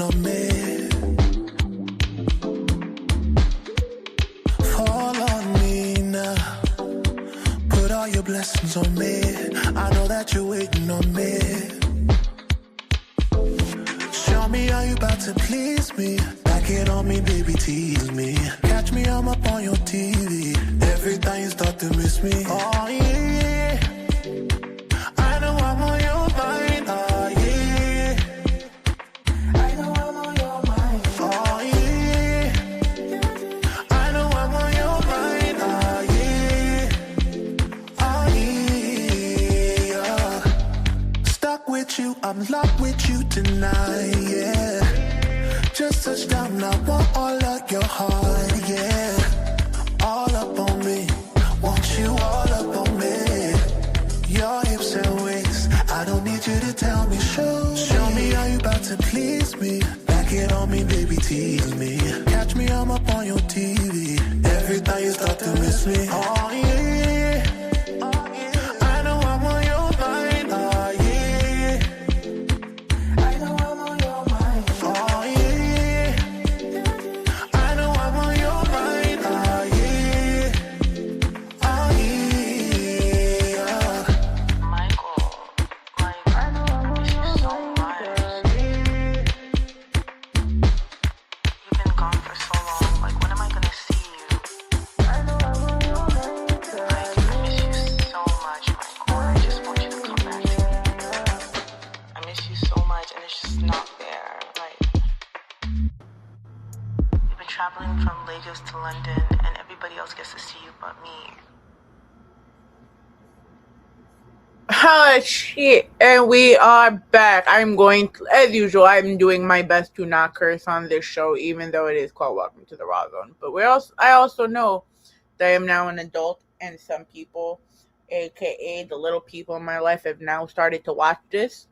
waiting on me. Fall on me now. Put all your blessings on me. I know that you're waiting on me. Show me how you about to please me. Back it on me, baby, tease me. Catch me, I'm up on your TV. Every time you start to miss me. Oh yeah, I know I'm on your mind. Oh yeah, I know I'm on your mind. Oh yeah, I know I'm on your mind. Oh yeah, oh yeah. Stuck with you, I'm locked with you tonight. Yeah, just touch down, I want all of your heart. Yeah, all up on me, want you all up on me. Your hips and waist, I don't need you to tell me. Show me how you about to please me. Back it on me, baby, tease me. Catch me, I'm up on your TV. Every time you start to miss me. Oh yeah, I know I'm on your mind. Oh yeah, I know I'm on your mind. Oh yeah, I know I'm on your mind. Oh yeah, oh yeah. Michael, like, I miss you so much. You've been gone for so long. Like, when am I gonna see you? Like, I miss you so much, Michael. I just want you to come back to me. I miss you so much, and it's just not fair. Like, you've been traveling from Lagos to London, and everybody else gets to see you but me. Oh shit, and we are back. I'm going to, as usual, I'm doing my best to not curse on this show, even though it is called Welcome to the Rawrrzone. But I also know that I am now an adult, and some people, aka the little people in my life, have now started to watch this.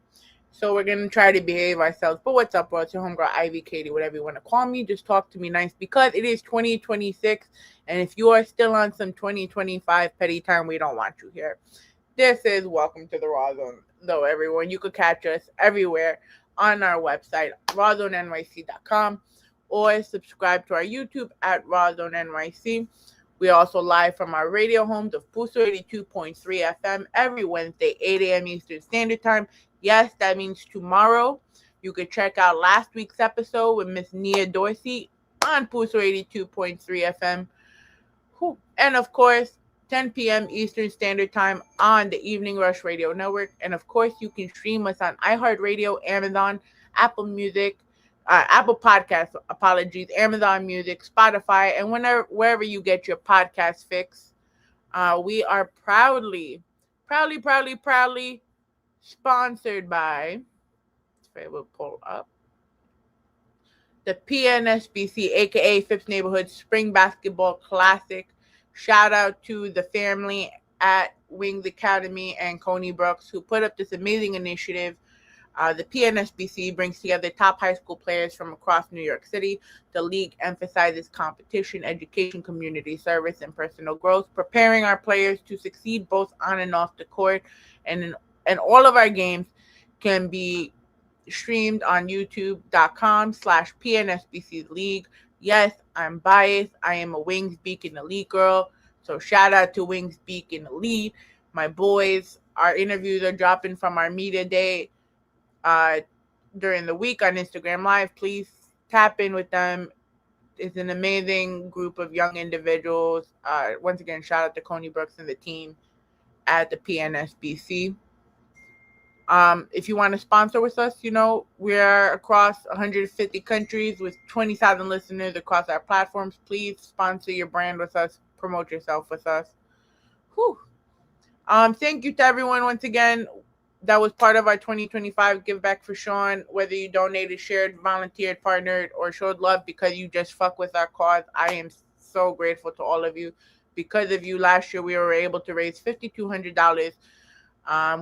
So we're gonna try to behave ourselves. But what's up, bro? It's your homegirl Ivy, Katie, whatever you want to call me. Just talk to me nice, because it is 2026, and if you are still on some 2025 petty time, we don't want you here. This is Welcome to the Rawrrzone, though, everyone. You could catch us everywhere on our website, rawrzonenyc.com, or subscribe to our YouTube at rawrzonenyc. We are also live from our radio home, the Puso 82.3 FM, every Wednesday, 8 a.m. Eastern Standard Time. Yes, that means tomorrow. You could check out last week's episode with Miss Nia Dorsey on Puso 82.3 FM. And, of course, 10 p.m. Eastern Standard Time on the Evening Rush Radio Network. And, of course, you can stream us on iHeartRadio, Amazon, Apple Music, Apple Podcasts, Amazon Music, Spotify, and wherever you get your podcast fix. We are proudly sponsored by, we'll pull up, the PNSBC, aka Fifth Neighborhood Spring Basketball Classic. Shout out to the family at Wings Academy and Coney Brooks, who put up this amazing initiative. The PNSBC brings together top high school players from across New York City. The league emphasizes competition, education, community service, and personal growth, preparing our players to succeed both on and off the court. And all of our games can be streamed on youtube.com/PNSBC League. Yes, I'm biased. I am a Wings Beacon Elite girl. So shout out to Wings Beacon Elite. My boys, our interviews are dropping from our media day during the week on Instagram Live. Please tap in with them. It's an amazing group of young individuals. Once again, shout out to Coney Brooks and the team at the PNSBC. If you want to sponsor with us, we are across 150 countries with 20,000 listeners across our platforms. Please sponsor your brand with us. Promote yourself with us. Whew. Thank you to everyone once again that was part of our 2025 Give Back for Sean. Whether you donated, shared, volunteered, partnered, or showed love because you just fuck with our cause, I am so grateful to all of you. Because of you, last year we were able to raise $5,200.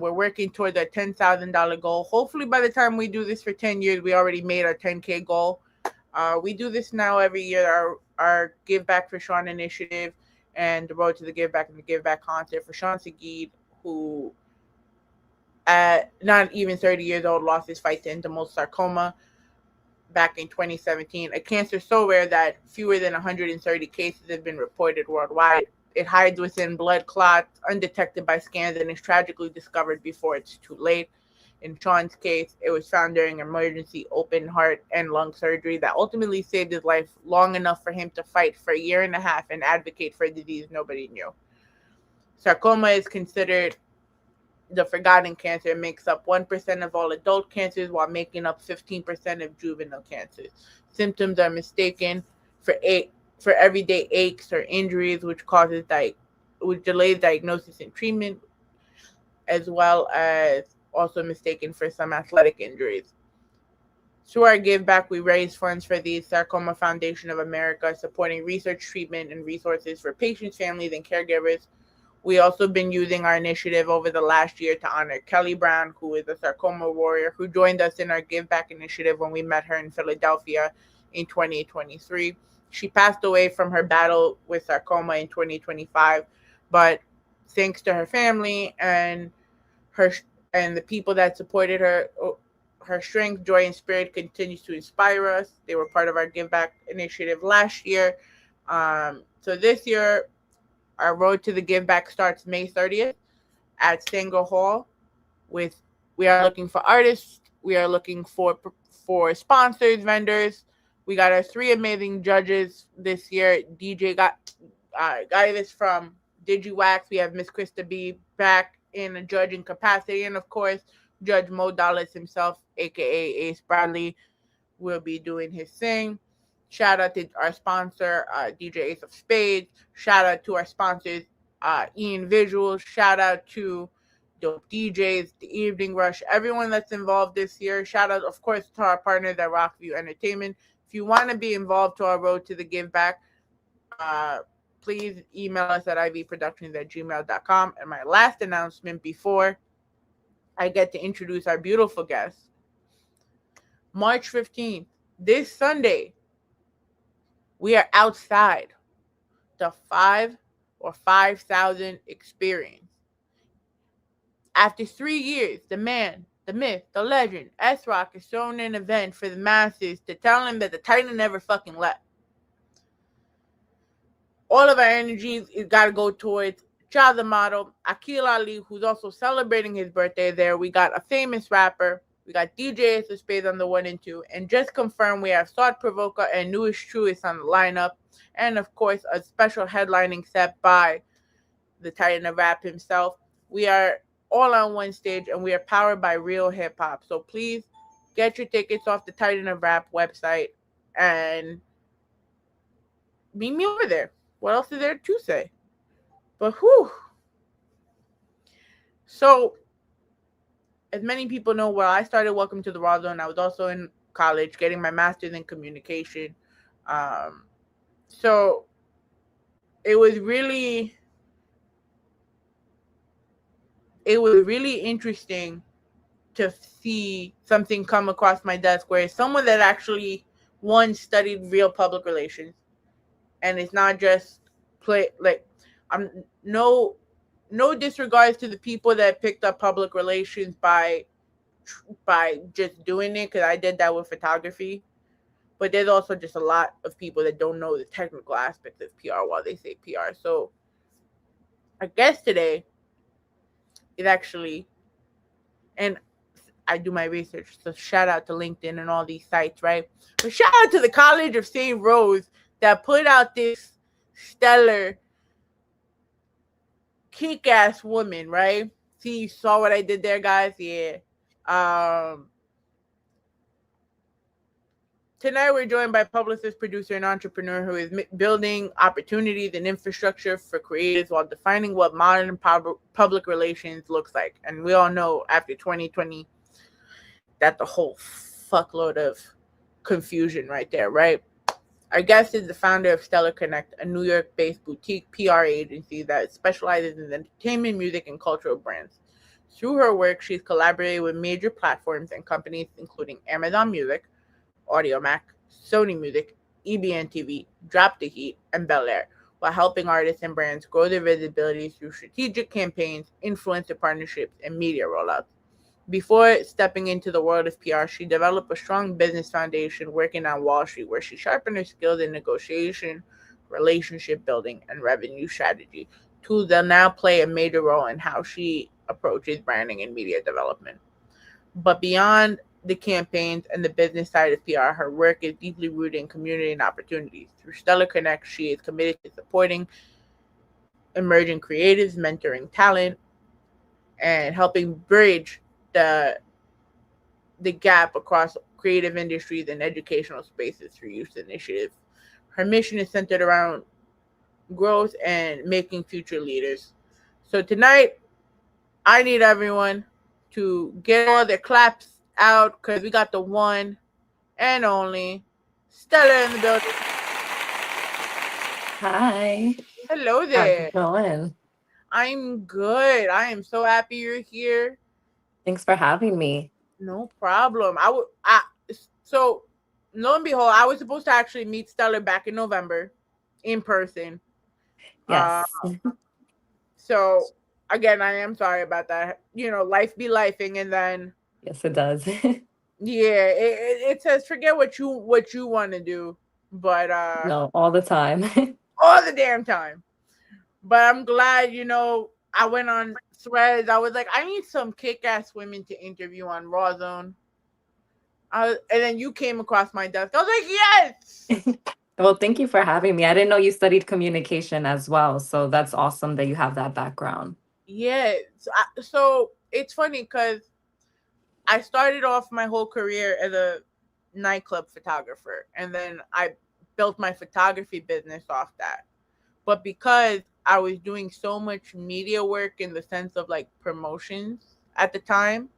We're working towards our $10,000 goal. Hopefully by the time we do this for 10 years, we already made our 10K goal. We do this now every year, our Give Back for Sean initiative and the Road to the Give Back and the Give Back concert for Sean Seguid, who at not even 30 years old lost his fight to endomosarcoma. back in 2017, a cancer so rare that fewer than 130 cases have been reported worldwide. It hides within blood clots, undetected by scans, and is tragically discovered before it's too late. In Sean's case, it was found during emergency open heart and lung surgery that ultimately saved his life long enough for him to fight for a year and a half and advocate for a disease nobody knew. Sarcoma is considered the forgotten cancer. It makes up 1% of all adult cancers while making up 15% of juvenile cancers. Symptoms are mistaken for everyday aches or injuries, which delays diagnosis and treatment, as well as also mistaken for some athletic injuries. Through our Give Back, we raise funds for the Sarcoma Foundation of America, supporting research, treatment, and resources for patients, families, and caregivers. We also been using our initiative over the last year to honor Kelly Brown, who is a sarcoma warrior who joined us in our Give Back initiative when we met her in Philadelphia in 2023. She passed away from her battle with sarcoma in 2025, but thanks to her family and the people that supported her, her strength, joy, and spirit continues to inspire us. They were part of our Give Back initiative last year. So this year, our road to the Give Back starts May 30th at Sanger Hall. We are looking for artists. We are looking for sponsors, vendors. We got our 3 amazing judges this year. DJ Gaivis from DigiWax. We have Miss Krista B back in a judging capacity. And of course, Judge Mo Dallas himself, aka Ace Bradley, will be doing his thing. Shout out to our sponsor, DJ Ace of Spades. Shout out to our sponsors, Ian Visuals. Shout out to Dope DJs, The Evening Rush, everyone that's involved this year. Shout out, of course, to our partners at Rockview Entertainment. If you want to be involved to our road to the Give Back, please email us at ivproductions@gmail.com. And my last announcement before I get to introduce our beautiful guest, March 15th, this Sunday, we are outside the 5,000 experience. After 3 years, the man, the myth, the legend, S-Rock is throwing an event for the masses to tell him that the Titan never fucking left. All of our energy is got to go towards Child the Model, Akil Ali, who's also celebrating his birthday there. We got a famous rapper. We got DJ Ace of Spades on the 1 and 2. And just confirmed, we have Thought Provoker and Newest Truest on the lineup. And of course, a special headlining set by the Titan of Rap himself. We are all on one stage and we are powered by real hip hop. So please get your tickets off the Titan of Rap website and meet me over there. What else is there to say? But whew. So, as many people know, well, I started Welcome to the Rawrrzone. I was also in college getting my master's in communication. So it was really interesting to see something come across my desk where someone that actually studied real public relations, and it's not just I'm no disregards to the people that picked up public relations by just doing it, because I did that with photography. But there's also just a lot of people that don't know the technical aspects of PR while they say PR. So our guest today is actually, and I do my research, so shout out to LinkedIn and all these sites, right? But shout out to the College of St. Rose that put out this stellar kick-ass woman, right? See, you saw what I did there, guys? Yeah. Tonight, we're joined by publicist, producer, and entrepreneur who is building opportunities and infrastructure for creators while defining what modern public relations looks like. And we all know after 2020, that's a whole fuckload of confusion right there, right? Our guest is the founder of Stellar Connect, a New York-based boutique PR agency that specializes in entertainment, music, and cultural brands. Through her work, she's collaborated with major platforms and companies including Amazon Music, Audiomack, Sony Music, EBN TV, Drop the Heat, and Bel Air, while helping artists and brands grow their visibility through strategic campaigns, influencer partnerships, and media rollouts. Before stepping into the world of PR, she developed a strong business foundation working on Wall Street, where she sharpened her skills in negotiation, relationship building, and revenue strategy. Tools that now play a major role in how she approaches branding and media development. But beyond the campaigns and the business side of PR, her work is deeply rooted in community and opportunities. Through Stellar Connect, she is committed to supporting emerging creatives, mentoring talent, and helping bridge the the gap across creative industries and educational spaces through youth initiatives. Her mission is centered around growth and making future leaders. So tonight, I need everyone to get all their claps out because we got the one and only Stella in the building. Hi, Hello how's there. it going? I'm good. I am so happy you're here. Thanks for having me. No problem. So lo and behold, I was supposed to actually meet Stella back in November in person. Uh, Yes, so again, I am sorry about that. Life be lifing, and then yes, it does. yeah, it says forget what you want to do, but No, all the time. all the damn time. But I'm glad, I went on threads. I was like, I need some kick ass women to interview on Rawrrzone. And then you came across my desk. I was like, yes. Well, thank you for having me. I didn't know you studied communication as well, so that's awesome that you have that background. Yeah. So it's funny because I started off my whole career as a nightclub photographer, and then I built my photography business off that. But because I was doing so much media work in the sense of like promotions at the time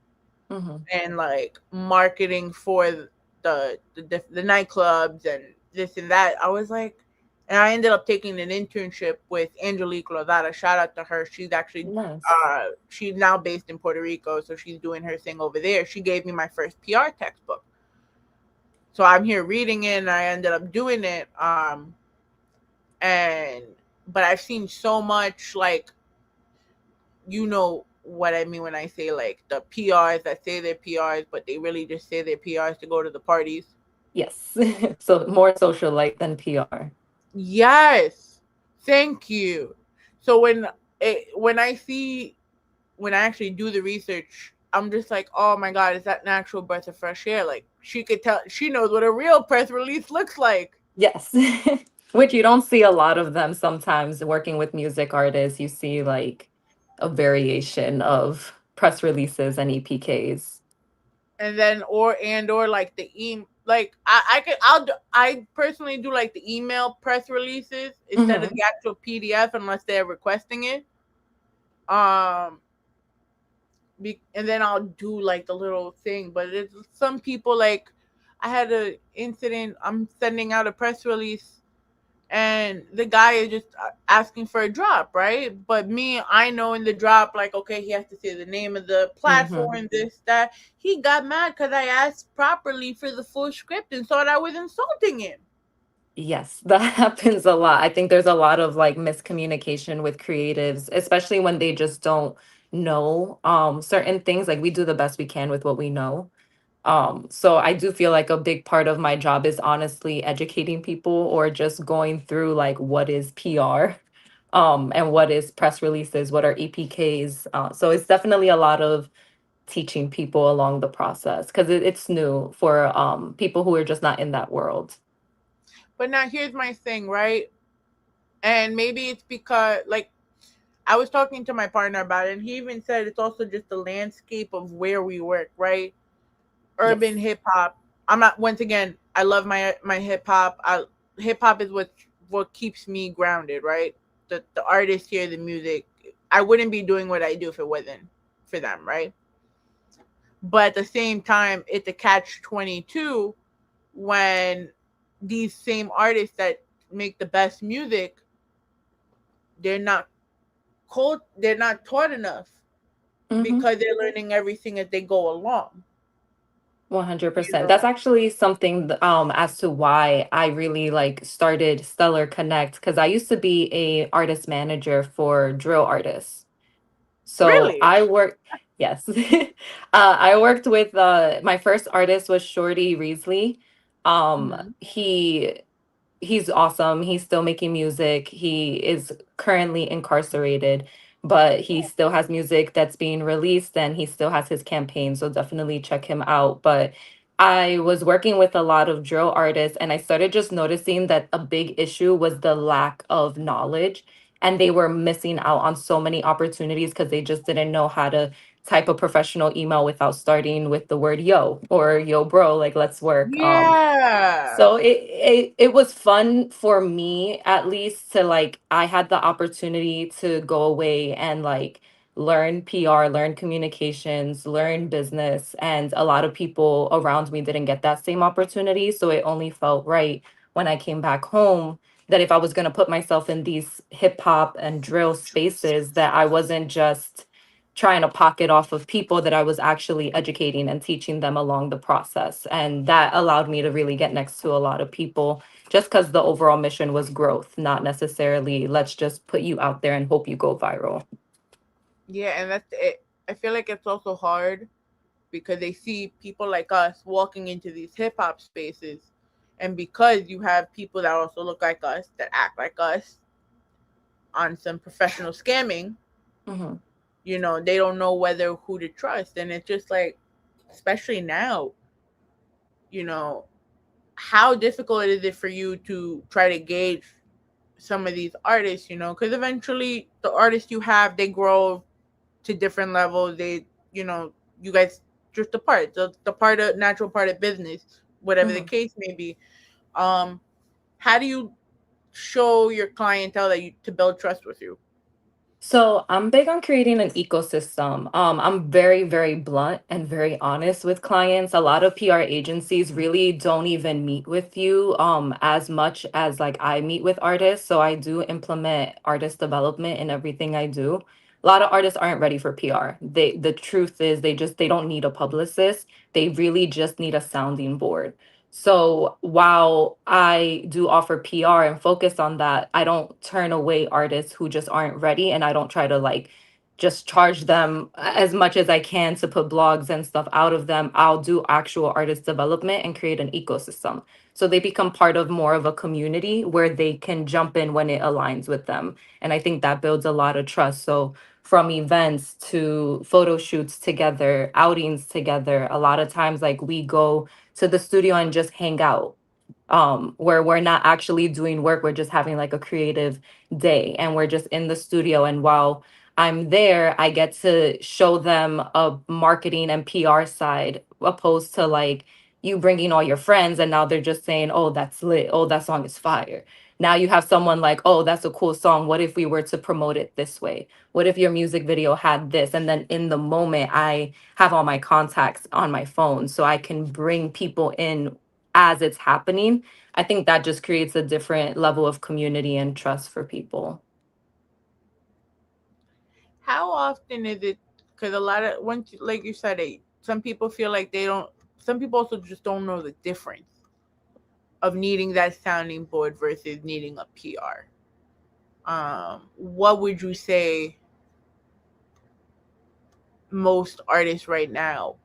Hmm. and like marketing for the nightclubs and this and that, I was like, and I ended up taking an internship with Angelique Lozada. Shout out to her. Nice. She's now based in Puerto Rico, so she's doing her thing over there. She gave me my first PR textbook. So I'm here reading it and I ended up doing it. And but I've seen so much, like, you know what I mean when I say like the PRs that say they're PRs, but they really just say they're PRs to go to the parties. Yes. So more socialite than PR. Yes, thank you. So when I actually do the research, I'm just like, oh my god, is that an actual breath of fresh air? Like she could tell, she knows what a real press release looks like. Yes. Which you don't see a lot of them sometimes working with music artists. You see like a variation of press releases and EPKs. And then or like the like I personally do like the email press releases instead of Hmm. the actual PDF unless they're requesting it. Um, and then I'll do like the little thing. But it's some people like I had a incident. I'm sending out a press release, and the guy is just asking for a drop, right? But me, I know in the drop, like, okay, he has to say the name of the Hmm. platform, this, that. He got mad because I asked properly for the full script and thought I was insulting him. Yes, that happens a lot. I think there's a lot of like miscommunication with creatives, especially when they just don't know certain things. Like we do the best we can with what we know. So I do feel like a big part of my job is honestly educating people or just going through like what is PR, and what is press releases, what are EPKs. So it's definitely a lot of teaching people along the process because it's new for people who are just not in that world. But now here's my thing, right? And maybe it's because, like, I was talking to my partner about it, and he even said it's also just the landscape of where we work, right? Urban Yes. hip hop. I'm not. Once again, I love my hip hop. Hip hop is what keeps me grounded, right? The artists here, the music. I wouldn't be doing what I do if it wasn't for them, right? But at the same time, it's a catch 22 when these same artists that make the best music, they're not they're not taught enough Mm-hmm. because they're learning everything as they go along. You 100%. That's know, actually something as to why I really like started Stellar Connect because I used to be a artist manager for drill artists. So really. I worked, Yes. I worked with my first artist was Shorty Reesley. Hmm. He's awesome. He's still making music. He is currently incarcerated, but he still has music that's being released and he still has his campaign. So definitely check him out. But I was working with a lot of drill artists and I started just noticing that a big issue was the lack of knowledge. And they were missing out on so many opportunities because they just didn't know how to type a professional email without starting with the word yo or yo bro, like let's work. Yeah. So it was fun for me at least to like I had the opportunity to go away and like learn PR, learn communications, learn business, and a lot of people around me didn't get that same opportunity, so it only felt right when I came back home that if I was going to put myself in these hip hop and drill spaces that I wasn't just trying to pocket off of people, that I was actually educating and teaching them along the process. And that allowed me to really get next to a lot of people just because the overall mission was growth, not necessarily let's just put you out there and hope you go viral. Yeah, and that's it. I feel like it's also hard because they see people like us walking into these hip hop spaces, and because you have people that also look like us, that act like us on some professional scamming, Hmm. they don't know whether who to trust. And it's just like, especially now, you know, how difficult is it for you to try to gauge some of these artists, because eventually the artists you have, they grow to different levels. You know, you guys drift apart. The part of natural part of business, whatever the Hmm. case may be. Um, how do you show your clientele that you to build trust with you? So I'm big on creating an ecosystem. I'm very, very blunt and very honest with clients. A lot of PR agencies really don't even meet with you as much as like I meet with artists. So I do implement artist development in everything I do. A lot of artists aren't ready for PR. The truth is they don't need a publicist. They really just need a sounding board. So while I do offer PR and focus on that, I don't turn away artists who just aren't ready. And I don't try to like just charge them as much as I can to put blogs and stuff out of them. I'll do actual artist development and create an ecosystem. So they become part of more of a community where they can jump in when it aligns with them. And I think that builds a lot of trust. So from events to photo shoots together, outings together, a lot of times like we go to the studio and just hang out, where we're not actually doing work, we're just having like a creative day and we're just in the studio. And while I'm there, I get to show them a marketing and PR side, opposed to like you bringing all your friends and now they're just saying, oh, that's lit, oh, that song is fire. Now you have someone like, oh, that's a cool song, what if we were to promote it this way, what if your music video had this? And then in the moment I have all my contacts on my phone so I can bring people in as it's happening. I think that just creates a different level of community and trust for people. How often is it? Because a lot of once, like you said, some people feel like they don't. Some people also just don't know the difference of needing that sounding board versus needing a PR. What would you say most artists right now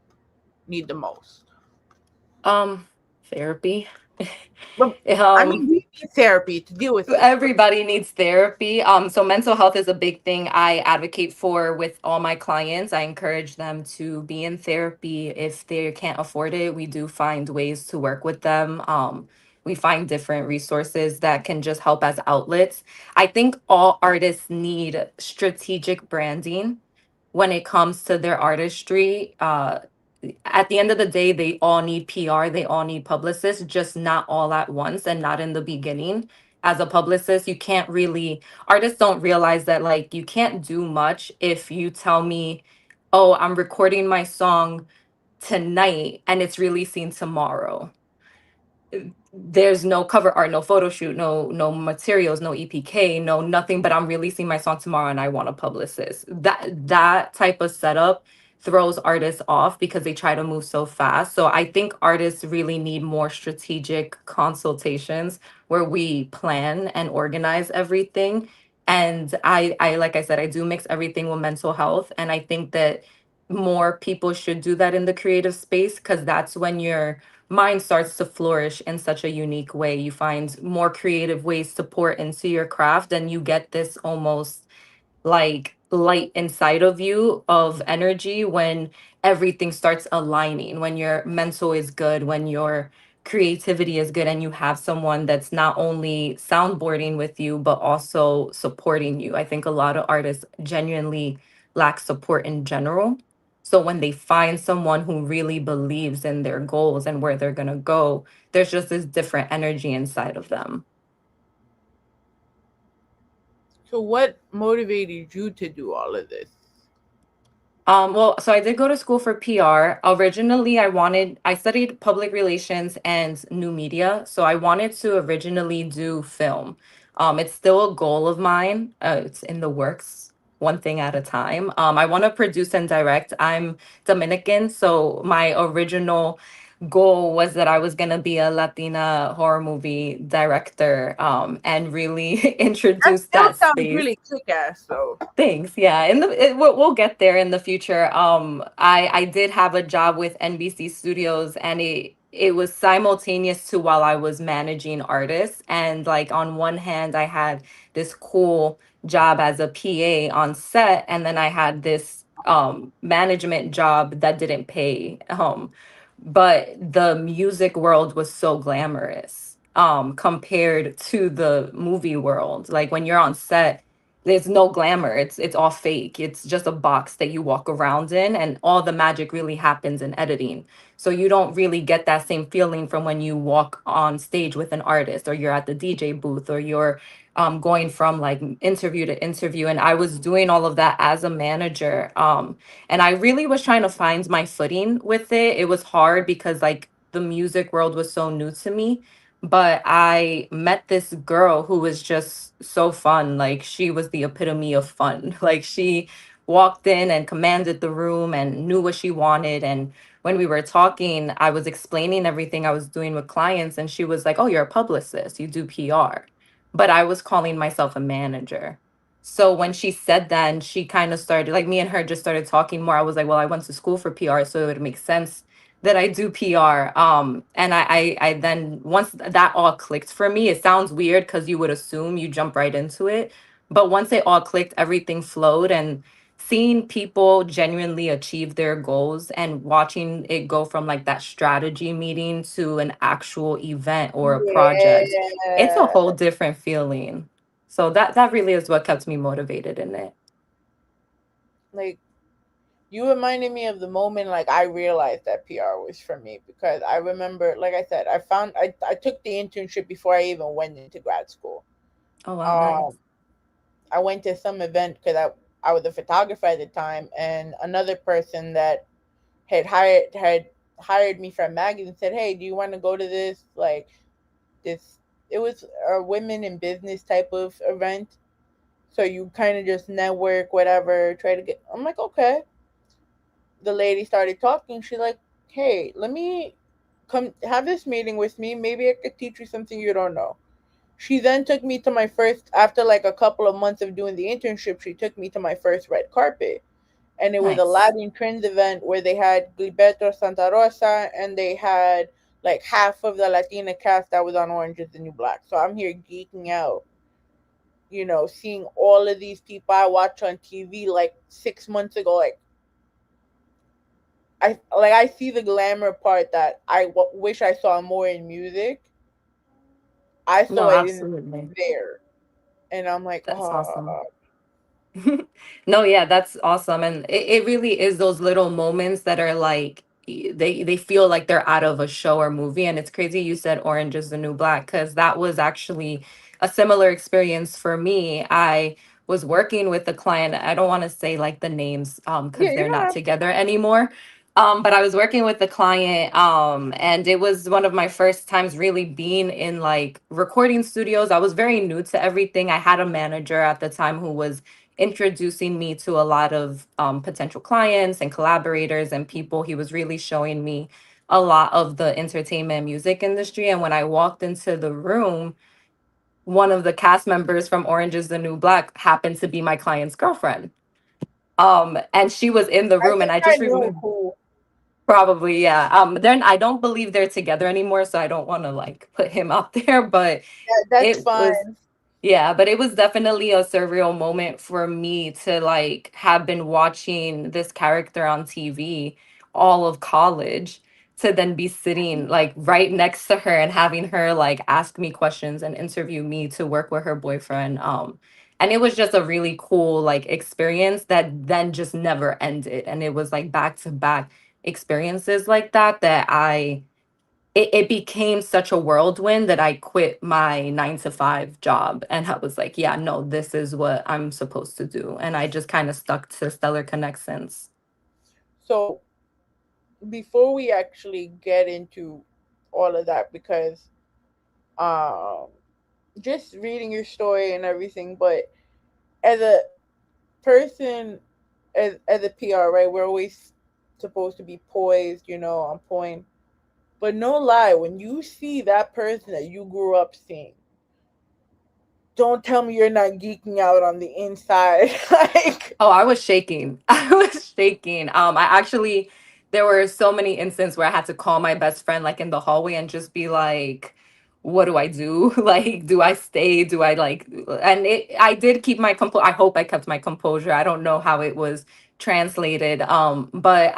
need the most? Um, Therapy. But I um mean, we need therapy to deal with this, but Everybody needs therapy. So mental health is a big thing I advocate for with all my clients. I encourage them to be in therapy. If they can't afford it, we do find ways to work with them. We find different resources that can just help as outlets. I think all artists need strategic branding when it comes to their artistry. At the end of the day, they all need PR, they all need publicists, just not all at once and not in the beginning. As a publicist, you can't really, artists don't realize that like you can't do much if you tell me, oh, I'm recording my song tonight and it's releasing tomorrow. There's no cover art, no photo shoot, no materials, no EPK, no nothing, but I'm releasing my song tomorrow and I want a publicist. That type of setup throws artists off because they try to move so fast. So I think artists really need more strategic consultations where we plan and organize everything. And I like I said, I do mix everything with mental health. And I think that more people should do that in the creative space, because that's when your mind starts to flourish in such a unique way. You find more creative ways to pour into your craft, and you get this almost like light inside of you of energy when everything starts aligning, when your mental is good, when your creativity is good, and you have someone that's not only soundboarding with you but also supporting you. I think a lot of artists genuinely lack support in general. So when they find someone who really believes in their goals and where they're going to go, there's just this different energy inside of them. So what motivated you to do all of this? Well, so I did go to school for PR. Originally, I studied public relations and new media. So I wanted to originally do film. It's still a goal of mine. It's in the works, one thing at a time. I want to produce and direct. I'm Dominican, so my original goal was that I was going to be a Latina horror movie director, and really That introduce still that sounds space. really kick ass though. Thanks. Yeah, we'll get there in the future. I did have a job with NBC Studios, and it was simultaneous to while I was managing artists. And like on one hand, I had this cool job as a PA on set, and then I had this management job that didn't pay. But the music world was so glamorous compared to the movie world. Like when you're on set, there's no glamour. It's all fake. It's just a box that you walk around in, and all the magic really happens in editing. So you don't really get that same feeling from when you walk on stage with an artist, or you're at the DJ booth, or you're going from like interview to interview. And I was doing all of that as a manager. And I really was trying to find my footing with it. It was hard because like the music world was so new to me, but I met this girl who was just so fun. Like she was the epitome of fun. Like she walked in and commanded the room and knew what she wanted. And when we were talking, I was explaining everything I was doing with clients, and she was like, "Oh, you're a publicist, you do PR." But I was calling myself a manager. So when she said that, and she kind of started, like, me and her just started talking more, I was like, well, I went to school for PR, so it would make sense that I do PR. And I then once that all clicked for me, it sounds weird because you would assume you jump right into it, but once it all clicked, everything flowed. And seeing people genuinely achieve their goals and watching it go from like that strategy meeting to an actual event or a project, it's a Yeah. whole different feeling. So that really is what kept me motivated in it. Like you reminded me of the moment like I realized that PR was for me because I remember, like I said, I took the internship before I even went into grad school. Oh wow, Um, nice. I went to some event because I was a photographer at the time, and another person that had hired me for a magazine said, "Hey, do you want to go to this this?" It was a women in business type of event, so you kind of just network, whatever, try to get. I'm like, okay. The lady started talking. She's like, "Hey, let me come have this meeting with me. Maybe I could teach you something you don't know." She then took me to my first, after like a couple of months of doing the internship, she took me to my first red carpet. And it was a Nice. Latin Trends event where they had Gilberto Santa Rosa and they had like half of the Latina cast that was on Orange is the New Black. So I'm here geeking out, seeing all of these people I watch on TV like 6 months ago. I see the glamour part that wish I saw more in music. I No, saw it in absolutely. there, and I'm like, That's awesome. oh, No, yeah, that's awesome. And it really is those little moments that are like they feel like they're out of a show or movie. And it's crazy you said Orange is the New Black, because that was actually a similar experience for me. I was working with a client. I don't want to say like the names yeah, because you they're don't not have to. together anymore. But I was working with the client, and it was one of my first times really being in like recording studios. I was very new to everything. I had a manager at the time who was introducing me to a lot of potential clients and collaborators and people. He was really showing me a lot of the entertainment music industry. And when I walked into the room, one of the cast members from Orange is the New Black happened to be my client's girlfriend. And she was in the I room, and think I I just knew remember. who. Probably, yeah. Then I don't believe they're together anymore, so I don't want to like put him out there, but Yeah, that's it was, fine. yeah, but it was definitely a surreal moment for me to like have been watching this character on TV all of college, to then be sitting like right next to her and having her like ask me questions and interview me to work with her boyfriend. And it was just a really cool like experience that then just never ended. And it was like back to back experiences like that that it became such a whirlwind that I quit my 9 to 5 job, and I was like, yeah, no, this is what I'm supposed to do. And I just kind of stuck to Stellar Connect since. So before we actually get into all of that, because um just reading your story and everything, but as a person, as a PR, right, we're always supposed to be poised, on point. But no lie, when you see that person that you grew up seeing, don't tell me you're not geeking out on the inside. Like, Oh, I was shaking. I was shaking. I actually, there were so many instances where I had to call my best friend like in the hallway and just be like, what do I do? Like, do I stay? Do I like, and I did keep my I hope I kept my composure. I don't know how it was translated. But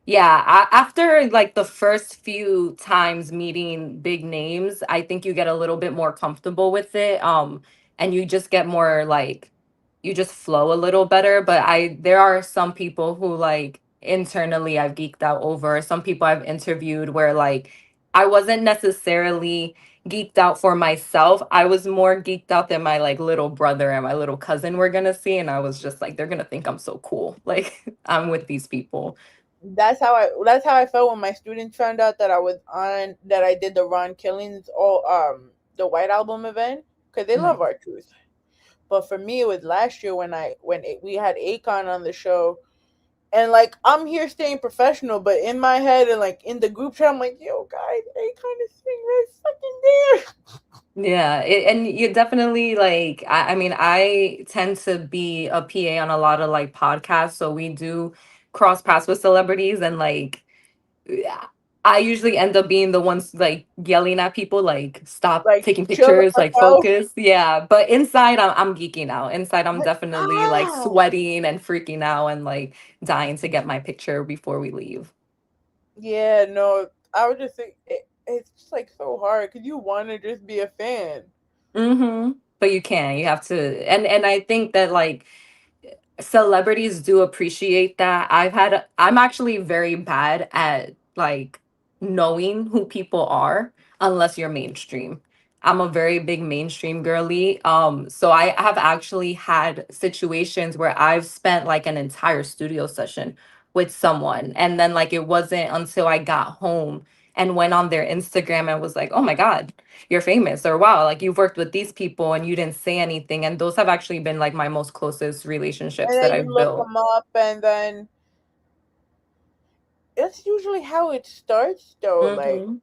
yeah, after like the first few times meeting big names, I think you get a little bit more comfortable with it. And you just get more like, you just flow a little better. But there are some people who like internally I've geeked out over. Some people I've interviewed where like I wasn't necessarily geeked out for myself. I was more geeked out than my like little brother and my little cousin were gonna see. And I was just like, they're gonna think I'm so cool. Like I'm with these people. that's how I felt when my students found out that I did the Ron Killings the White Album event, because they love Mhm. our truth. But for me, it was last year we had Akon on the show, and like I'm here staying professional, but in my head and like in the group chat, I'm like, yo guys, Akon is sitting right fucking there. Yeah, and you definitely like, I mean, I tend to be a PA on a lot of like podcasts, so we do cross paths with celebrities, and like yeah, I usually end up being the ones like yelling at people like stop Like, taking chill the pictures, fuck like out. focus. Yeah, but inside I'm geeking out. Inside I'm Like, definitely like ah, sweating and freaking out and like dying to get my picture before we leave. yeah, no, I would just think it's just like so hard because you want to just be a fan. Mhm. But you can. You have to, and I think that like celebrities do appreciate that. I'm actually very bad at like knowing who people are unless you're mainstream. I'm a very big mainstream girly. So I have actually had situations where I've spent like an entire studio session with someone, and then like it wasn't until I got home and went on their Instagram and was like, "Oh my god, you're famous," or wow, like you've worked with these people and you didn't say anything. And those have actually been like my most closest relationships And that then you I've look built. them up, and then that's usually how it starts, though. Like, Hmm.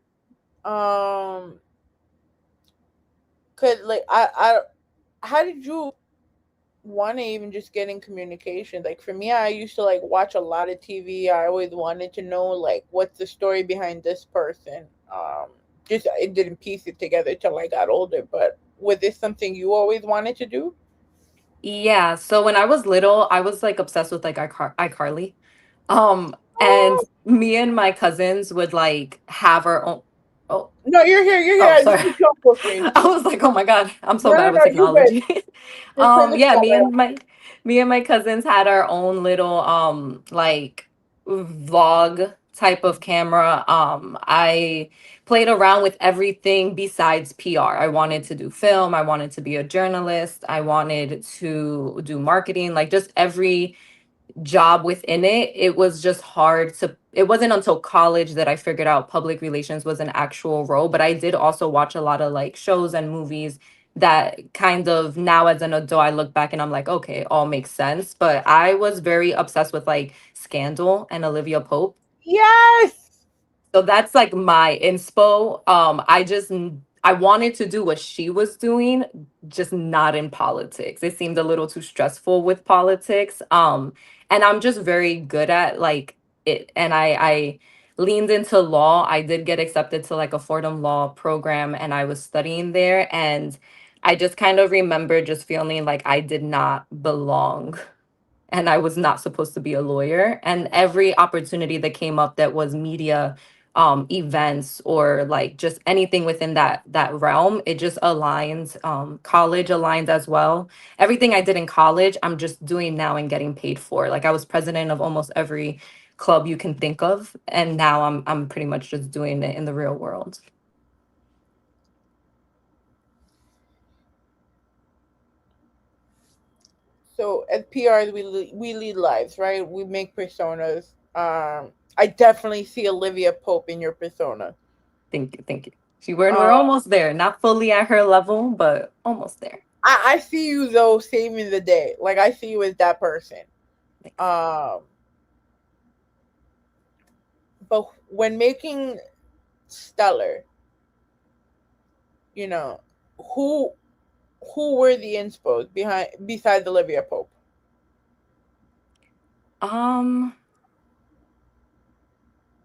um, cause like how did you want to even just get in communication? Like for me, I used to like watch a lot of TV. I always wanted to know like what's the story behind this person. Just it didn't piece it together till I got older. But was this something you always wanted to do? Yeah. So when I was little, I was like obsessed with like iCarly. And Oh, me and my cousins would like have our own. Oh, no, you're here. You're oh, here. sorry. Just don't push me. I was like, oh my God, I'm so No, no, bad no. with You good? technology. Just play the Yeah, spotlight. me and my cousins had our own little like vlog type of camera. I played around with everything besides PR. I wanted to do film, I wanted to be a journalist, I wanted to do marketing, like just every job within it. It was just hard to, it wasn't until college that I figured out public relations was an actual role. But I did also watch a lot of like shows and movies that kind of, now as an adult I look back and I'm like, okay, it all makes sense. But I was very obsessed with like Scandal and Olivia Pope. Yes. So that's like my inspo. I wanted to do what she was doing, just not in politics. It seemed a little too stressful with politics. And I'm just very good at like it. And I leaned into law. I did get accepted to like a Fordham Law program, and I was studying there. And I just kind of remember just feeling like I did not belong and I was not supposed to be a lawyer. And every opportunity that came up that was media events or like just anything within that realm, it just aligns. College aligns as well. Everything I did in college, I'm just doing now and getting paid for. Like I was president of almost every club you can think of, and now I'm pretty much just doing it in the real world. So as PRs, we lead lives, right? We make personas. I definitely see Olivia Pope in your persona. Thank you, thank you. We're Uh, almost there. Not fully at her level, but almost there. I see you though saving the day. Like I see you as that person. Thanks. Um, but when making Stellar, you know, who who were the inspos behind besides Olivia Pope? Um,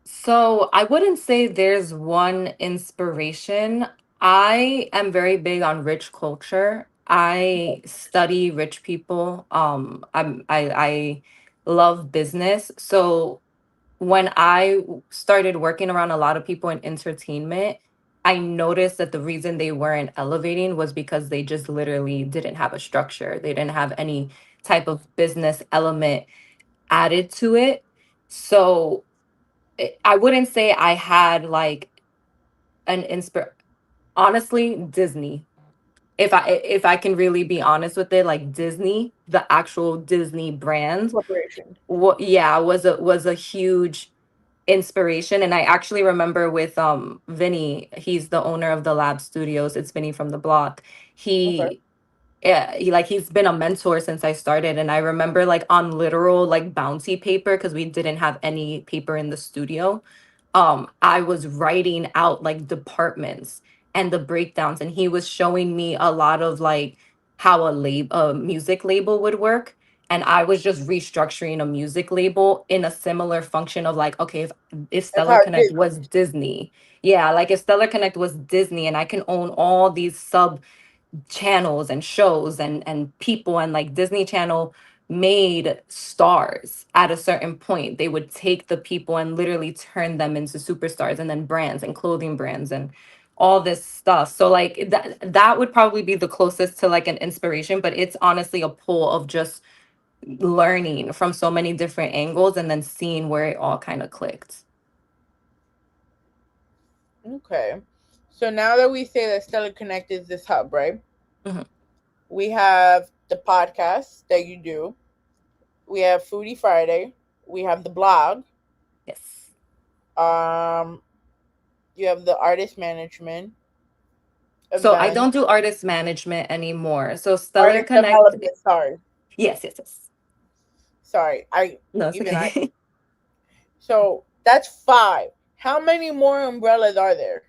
so I wouldn't say there's one inspiration. I am very big on rich culture. I study rich people. I love business. So when started working around a lot of people in entertainment, I noticed that the reason they weren't elevating was because they just literally didn't have a structure. They didn't have any type of business element added to it. So I wouldn't say I had like an honestly, Disney. If I can really be honest with it, like Disney, the actual Disney brand, Corporation. what yeah, was a huge inspiration. And I actually remember with Vinny, he's the owner of the Lab Studios. It's Vinny from the block. Okay. He yeah, he's been a mentor since I started. And I remember like on literal like bouncy paper, because we didn't have any paper in the studio. I was writing out like departments and the breakdowns, and he was showing me a lot of like how a music label would work. And I was just restructuring a music label in a similar function of like, okay, if That's Stellar how it Connect is. was Disney, yeah, like if Stellar Connect was Disney and I can own all these sub channels and shows and people, and like Disney Channel made stars at a certain point. They would take the people and literally turn them into superstars, and then brands and clothing brands and all this stuff. So like that would probably be the closest to like an inspiration, but it's honestly a pull of just learning from so many different angles and then seeing where it all kind of clicked. Okay. So now that we say that Stellar Connect is this hub, right? Mhm. We have the podcast that you do. We have Foodie Friday. We have the blog. Yes. Um, you have the artist management So I event, don't do artist management anymore. So Stellar artist Connect, development. Sorry, yes, yes, yes. sorry. I No, it's even I. okay. So that's five. How many more umbrellas are there?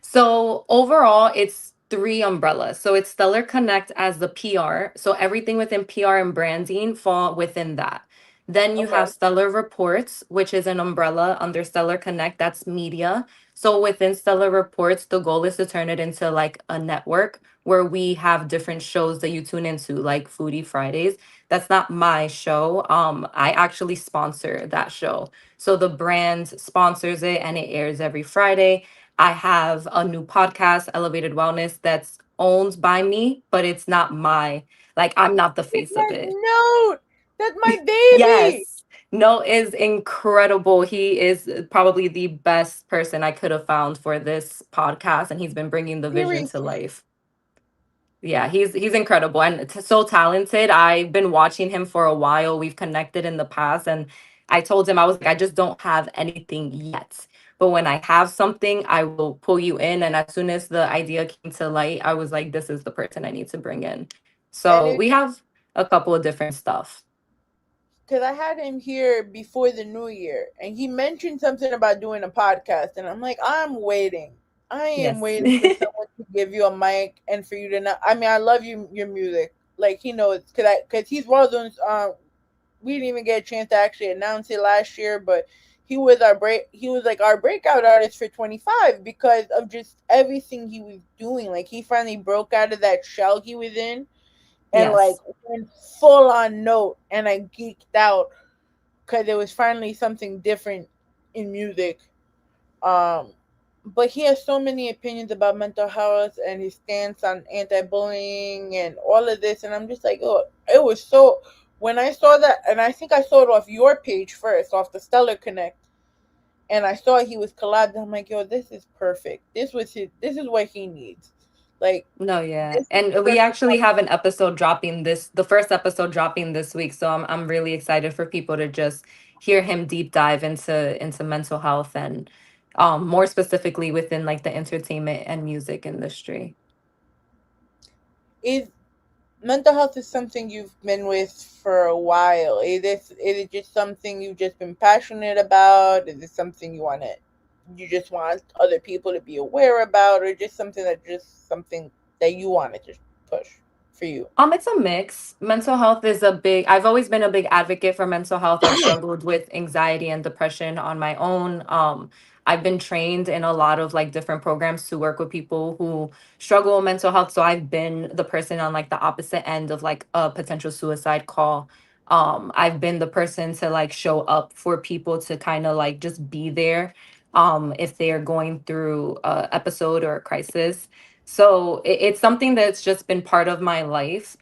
So overall, it's three umbrellas. So it's Stellar Connect as the PR. So everything within PR and branding fall within that. Then you Okay. have Stellar Reports, which is an umbrella under Stellar Connect. That's media. So within Stellar Reports, the goal is to turn it into like a network where we have different shows that you tune into, like Foodie Fridays. That's not my show. I actually sponsor that show. So the brand sponsors it and it airs every Friday. I have a new podcast, Elevated Wellness, that's owned by me, but it's not like I'm not the It's face of my it. note. That's my baby. Yes. No is incredible. He is probably the best person I could have found for this podcast, and he's been bringing the vision to Seriously. life. Yeah, he's incredible and so talented. I've been watching him for a while. We've connected in the past, and I told him I was like, I just don't have anything yet. But when I have something, I will pull you in. And as soon as the idea came to light, I was like, this is the person I need to bring in. And So it we have a couple of different stuff. because I had him here before the new year, and he mentioned something about doing a podcast, and I'm like, I'm waiting. I am Yes. waiting for someone to give you a mic and for you to not. I mean, I love your music. Like he knows, cause he's Rawrzone's. We didn't even get a chance to actually announce it last year, but he was our break. He was like our breakout artist for 25 because of just everything he was doing. Like he finally broke out of that shell he was in and like Yes. went full on note, and I geeked out because it was finally something different in music. Um, but he has so many opinions about mental health and his stance on anti-bullying and all of this, and I'm just like, oh, it was so. When I saw that, and I think I saw it off your page first, off the Stellar Connect, and I saw he was collabed. I'm like, yo, this is perfect. This was his. This is what he needs. Like, No, yeah. this is And we such a actually have an episode dropping the first episode dropping this week. So I'm really excited for people to just hear him deep dive into mental health and more specifically within like the entertainment and music industry. is mental health is something you've been with for a while. Is it just something you've just been passionate about? Is it something you just want other people to be aware about, or just something that you want to just push for you? It's a mix. Mental health is a big, I've always been a big advocate for mental health. I've struggled with anxiety and depression on my own. I've been trained in a lot of like different programs to work with people who struggle with mental health. So I've been the person on like the opposite end of like a potential suicide call. I've been the person to like show up for people to kind of like just be there if they are going through a episode or a crisis. So it's something that's just been part of my life.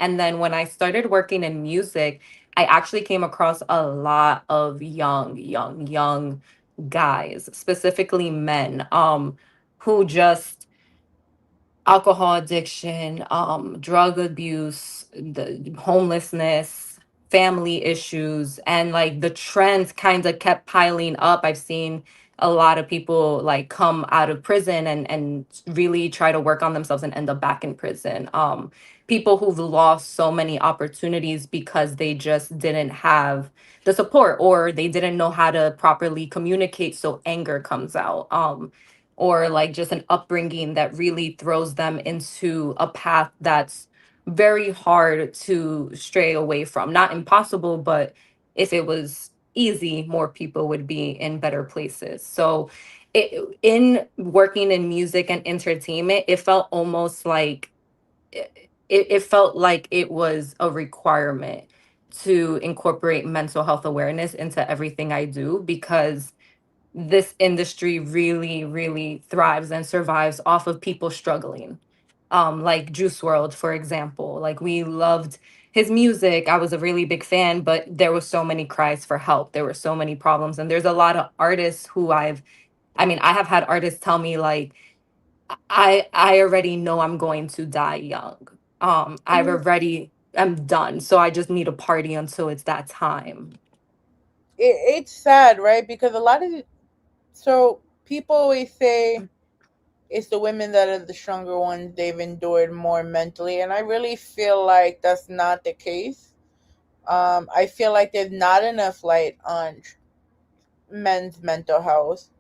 And then when I started working in music, I actually came across a lot of young guys, specifically men, who just alcohol addiction, drug abuse, the homelessness, family issues, and like the trends kind of kept piling up. I've seen a lot of people like come out of prison and really try to work on themselves and end up back in prison. People who've lost so many opportunities because they just didn't have the support or they didn't know how to properly communicate, so anger comes out. Or like just an upbringing that really throws them into a path that's very hard to stray away from. Not impossible, but if it was easy, more people would be in better places. So, in working in music and entertainment, it felt almost like it felt like it was a requirement to incorporate mental health awareness into everything I do because this industry really thrives and survives off of people struggling. Like Juice World, for example. Like we loved his music. I was a really big fan, but there was so many cries for help. There were so many problems. And there's a lot of artists who I have had artists tell me like, I already know I'm going to die young. I'm done. So I just need a party until it's that time. It's sad, right? Because a lot of so people always say it's the women that are the stronger ones. They've endured more mentally, and I really feel like that's not the case. I feel like there's not enough light on men's mental health,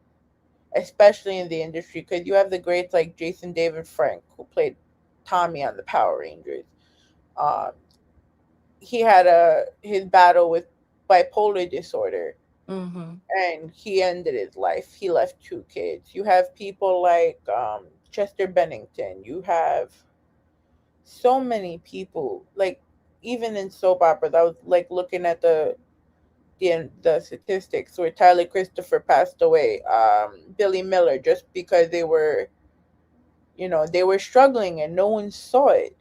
especially in the industry, because you have the greats like Jason David Frank, who played Tommy on the Power Rangers. Um, he had a his battle with bipolar disorder, Hmm. and he ended his life. He left two kids. You have people like Chester Bennington. You have so many people, like even in soap operas. I was like looking at the statistics where Tyler Christopher passed away, Billy Miller, just because they were struggling and no one saw it.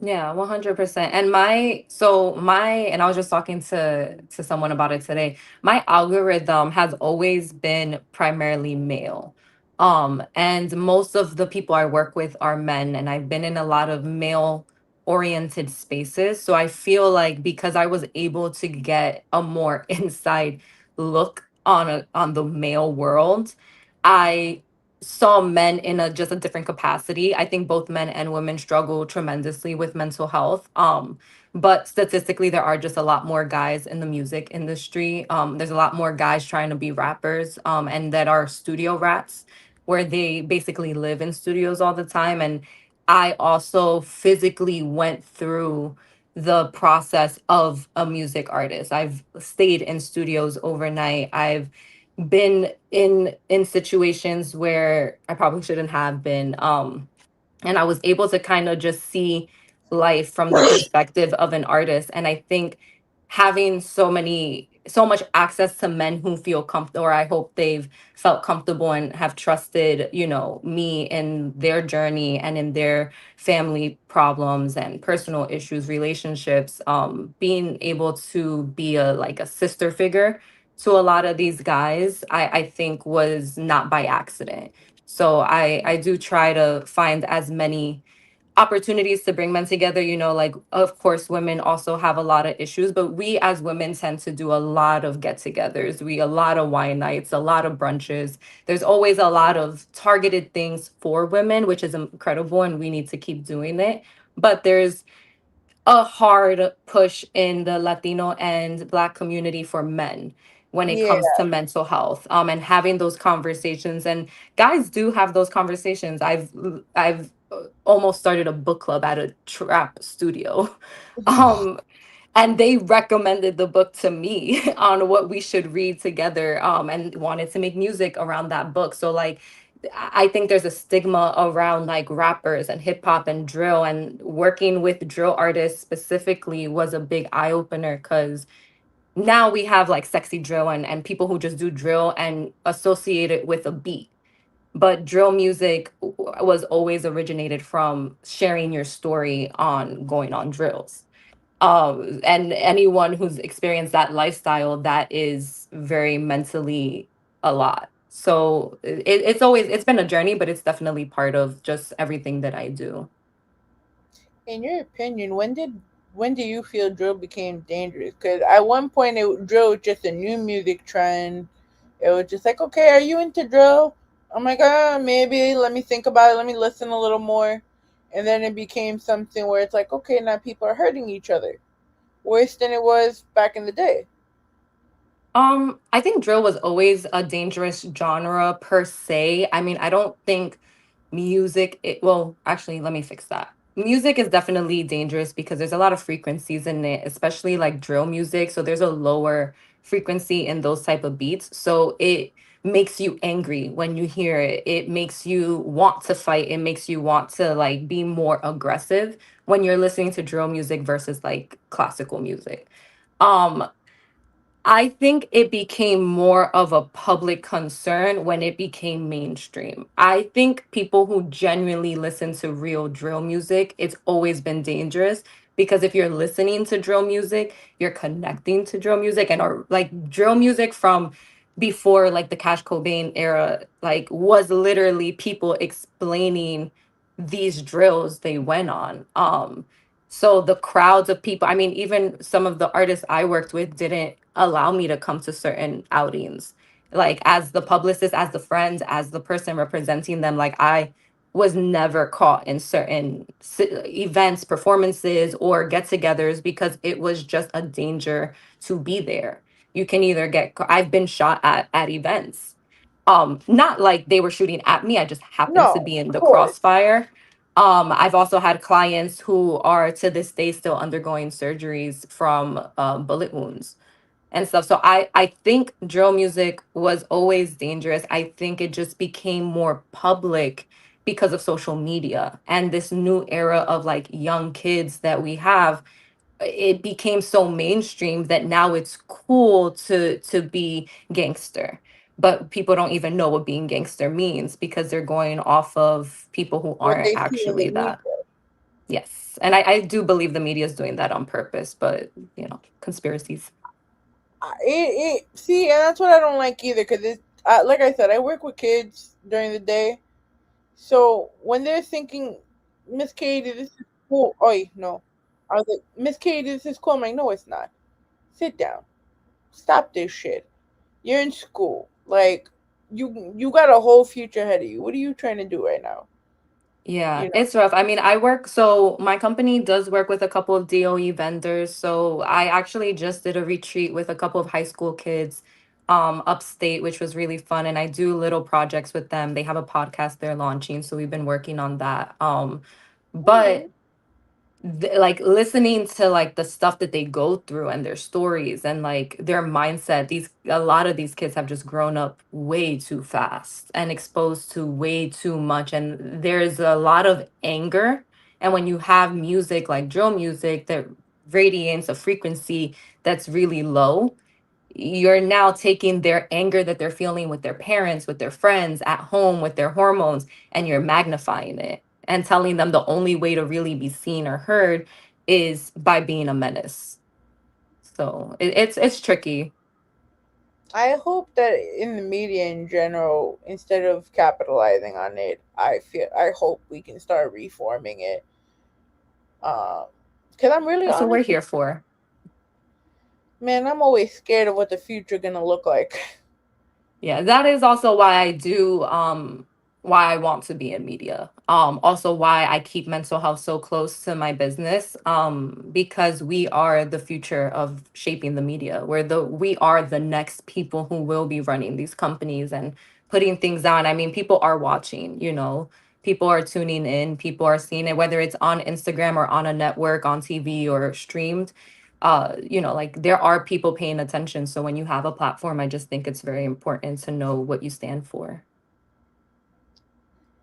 Yeah, 100%. And and I was just talking to someone about it today. My algorithm has always been primarily male. And most of the people I work with are men, and I've been in a lot of male oriented spaces. So I feel like because I was able to get a more inside look on the male world, I saw men in a just a different capacity. I think both men and women struggle tremendously with mental health. But statistically, there are just a lot more guys in the music industry. There's a lot more guys trying to be rappers, and that are studio rats. where they basically live in studios all the time. And I also physically went through the process of a music artist. I've stayed in studios overnight. I've been in situations where I probably shouldn't have been. And I was able to kind of just see life from the perspective of an artist. And I think having so much access to men who feel comfortable, or I hope they've felt comfortable and have trusted, me in their journey and in their family problems and personal issues, relationships, being able to be a sister figure to a lot of these guys, I think was not by accident. So I do try to find as many opportunities to bring men together. Like, of course, women also have a lot of issues, but we as women tend to do a lot of get-togethers, a lot of wine nights, a lot of brunches. There's always a lot of targeted things for women, which is incredible, and we need to keep doing it. But there's a hard push in the Latino and Black community for men when it Yeah. comes to mental health, and having those conversations. And guys do have those conversations. I've almost started a book club at a trap studio. Um, and they recommended the book to me on what we should read together, and wanted to make music around that book. So like I think there's a stigma around like rappers and hip hop and drill, and working with drill artists specifically was a big eye opener, because now we have like sexy drill and people who just do drill and associate it with a beat. But drill music was always originated from sharing your story on going on drills. And anyone who's experienced that lifestyle, that is very mentally a lot. So it's been a journey, but it's definitely part of just everything that I do. In your opinion, when do you feel drill became dangerous? Because at one point, drill was just a new music trend. It was just like, okay, are you into drill? I'm like, maybe. Let me think about it. Let me listen a little more. And then it became something where it's like, okay, now people are hurting each other worse than it was back in the day. I think drill was always a dangerous genre per se. I mean, I don't think well, actually, let me fix that. Music is definitely dangerous because there's a lot of frequencies in it, especially like drill music. So there's a lower frequency in those type of beats. So it makes you angry when you hear it. It makes you want to fight. It makes you want to like be more aggressive when you're listening to drill music versus like classical music. Um, I think it became more of a public concern when it became mainstream. I think people who genuinely listen to real drill music, it's always been dangerous, because if you're listening to drill music, you're connecting to drill music, and or like drill music from before like the Cash Cobain era, like was literally people explaining these drills they went on. So the crowds of people, I mean, even some of the artists I worked with didn't allow me to come to certain outings. Like as the publicist, as the friend, as the person representing them, like I was never caught in certain events, performances, or get-togethers, because it was just a danger to be there. You can either I've been shot at events. Not like they were shooting at me, I just happened to No, be in of the course. crossfire. I've also had clients who are to this day still undergoing surgeries from bullet wounds and stuff. So I think drill music was always dangerous. I think it just became more public because of social media and this new era of like young kids that we have. It became so mainstream that now it's cool to be gangster. But people don't even know what being gangster means because they're going off of people who What aren't they see in the actually that. media. Yes. And I do believe the media is doing that on purpose, but conspiracies. See, and that's what I don't like either. Because like I said, I work with kids during the day. So when they're thinking, Miss Katie, this is cool. Oh, no. I was like, Miss Katie, this is cool. I'm like, no, it's not. Sit down. Stop this shit. You're in school. Like, you got a whole future ahead of you. What are you trying to do right now? Yeah, You know? it's rough. I mean, so my company does work with a couple of DOE vendors. So I actually just did a retreat with a couple of high school kids upstate, which was really fun. And I do little projects with them. They have a podcast they're launching, so we've been working on that. But like listening to like the stuff that they go through and their stories and like their mindset, these a lot of these kids have just grown up way too fast and exposed to way too much, and there's a lot of anger. And when you have music like drill music that radiates a frequency that's really low, you're now taking their anger that they're feeling with their parents, with their friends, at home, with their hormones, and you're magnifying it and telling them the only way to really be seen or heard is by being a menace. So it's tricky. I hope that in the media in general, instead of capitalizing on it, I hope we can start reforming it. Because I'm really That's what we're honest, here for. man. I'm always scared of what the future gonna look like. Yeah, that is also why I do why I want to be in media. Also why I keep mental health so close to my business, because we are the future of shaping the media. We are the next people who will be running these companies and putting things on. I mean, people are watching, you know. People are tuning in, people are seeing it, whether it's on Instagram or on a network, on TV or streamed. You know, like there are people paying attention. So when you have a platform, I just think it's very important to know what you stand for.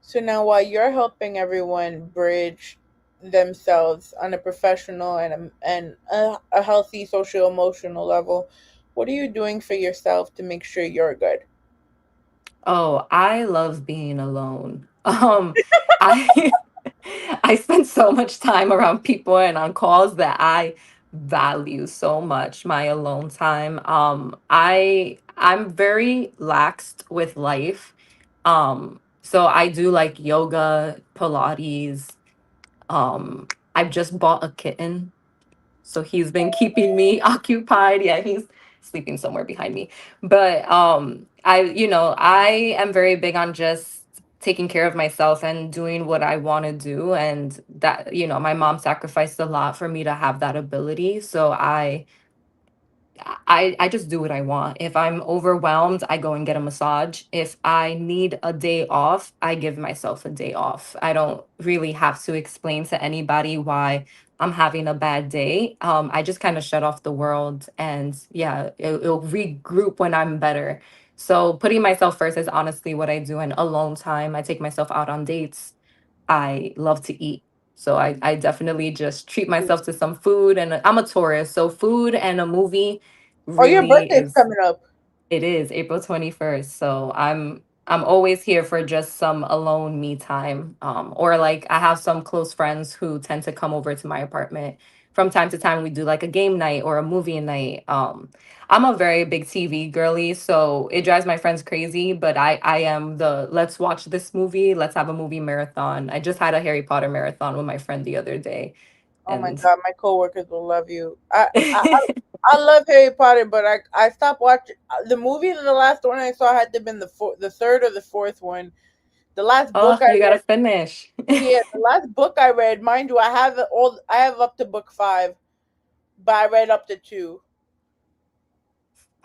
So now, while you're helping everyone bridge themselves on a professional and a healthy social emotional level, what are you doing for yourself to make sure you're good? Oh, I love being alone. I I spend so much time around people and on calls that I value so much my alone time. I'm very laxed with life. So I do like yoga, Pilates. I've just bought a kitten, so he's been keeping me occupied. Yeah, he's sleeping somewhere behind me. But I am very big on just taking care of myself and doing what I want to do, and that, my mom sacrificed a lot for me to have that ability. So I just do what I want. If I'm overwhelmed, I go and get a massage. If I need a day off, I give myself a day off. I don't really have to explain to anybody why I'm having a bad day. I just kind of shut off the world, and yeah, it'll regroup when I'm better. So putting myself first is honestly what I do. And alone time, I take myself out on dates. I love to eat. So I definitely just treat myself to some food, and I'm a tourist. So food and a movie Oh, your really birthday's is, coming up. it is April 21st. So I'm always here for just some alone me time. Or like I have some close friends who tend to come over to my apartment from time to time. We do like a game night or a movie night. I'm a very big TV girly, so it drives my friends crazy, but I am the let's watch this movie, let's have a movie marathon. I just had a Harry Potter marathon with my friend the other day. Oh my And god, my coworkers will love you. I love Harry Potter, but I stopped watching the movie. The last one I saw had to have been the third or the fourth one. The last book oh, I you gotta read, finish. yeah, the last book I read, mind you, I have up to book five, but I read up to two.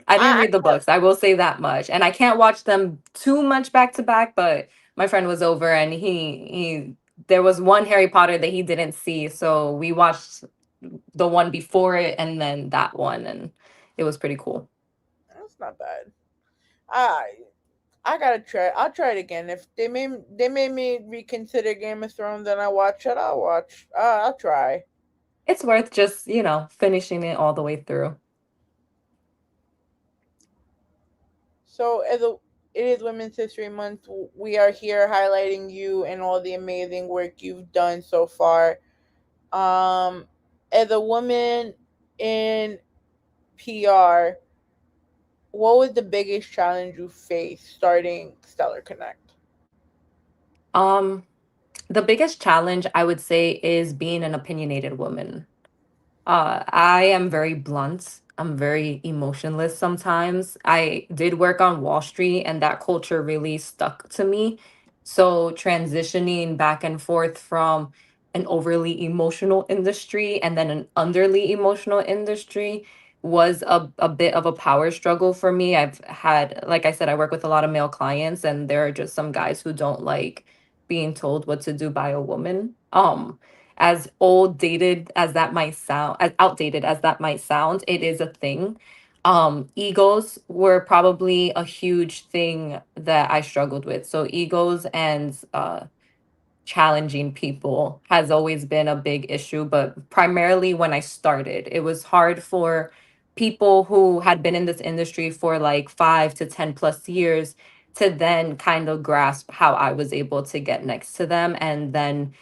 I didn't I read the books. I will say that much. And I can't watch them too much back to back, but my friend was over and he there was one Harry Potter that he didn't see, so we watched the one before it and then that one, and it was pretty cool. that's not bad. I I gotta try. I'll try it again. If they made me reconsider Game of Thrones, then I watch it. I'll watch. I'll try. It's worth just, finishing it all the way through. So it is Women's History Month. We are here highlighting you and all the amazing work you've done so far. Um, as a woman in PR, what was the biggest challenge you faced starting Stellar Connect? Um the biggest challenge I would say is being an opinionated woman. I am very blunt. I'm very emotionless sometimes. I did work on Wall Street and that culture really stuck to me. So transitioning back and forth from an overly emotional industry and then an underly emotional industry, was a bit of a power struggle for me. I've had, like I said, I work with a lot of male clients, and there are just some guys who don't like being told what to do by a woman. As old dated as that might sound, as outdated as that might sound, it is a thing. Egos were probably a huge thing that I struggled with. So egos and challenging people has always been a big issue, but primarily when I started, it was hard for people who had been in this industry for like 5 to 10 plus years to then kind of grasp how I was able to get next to them. And then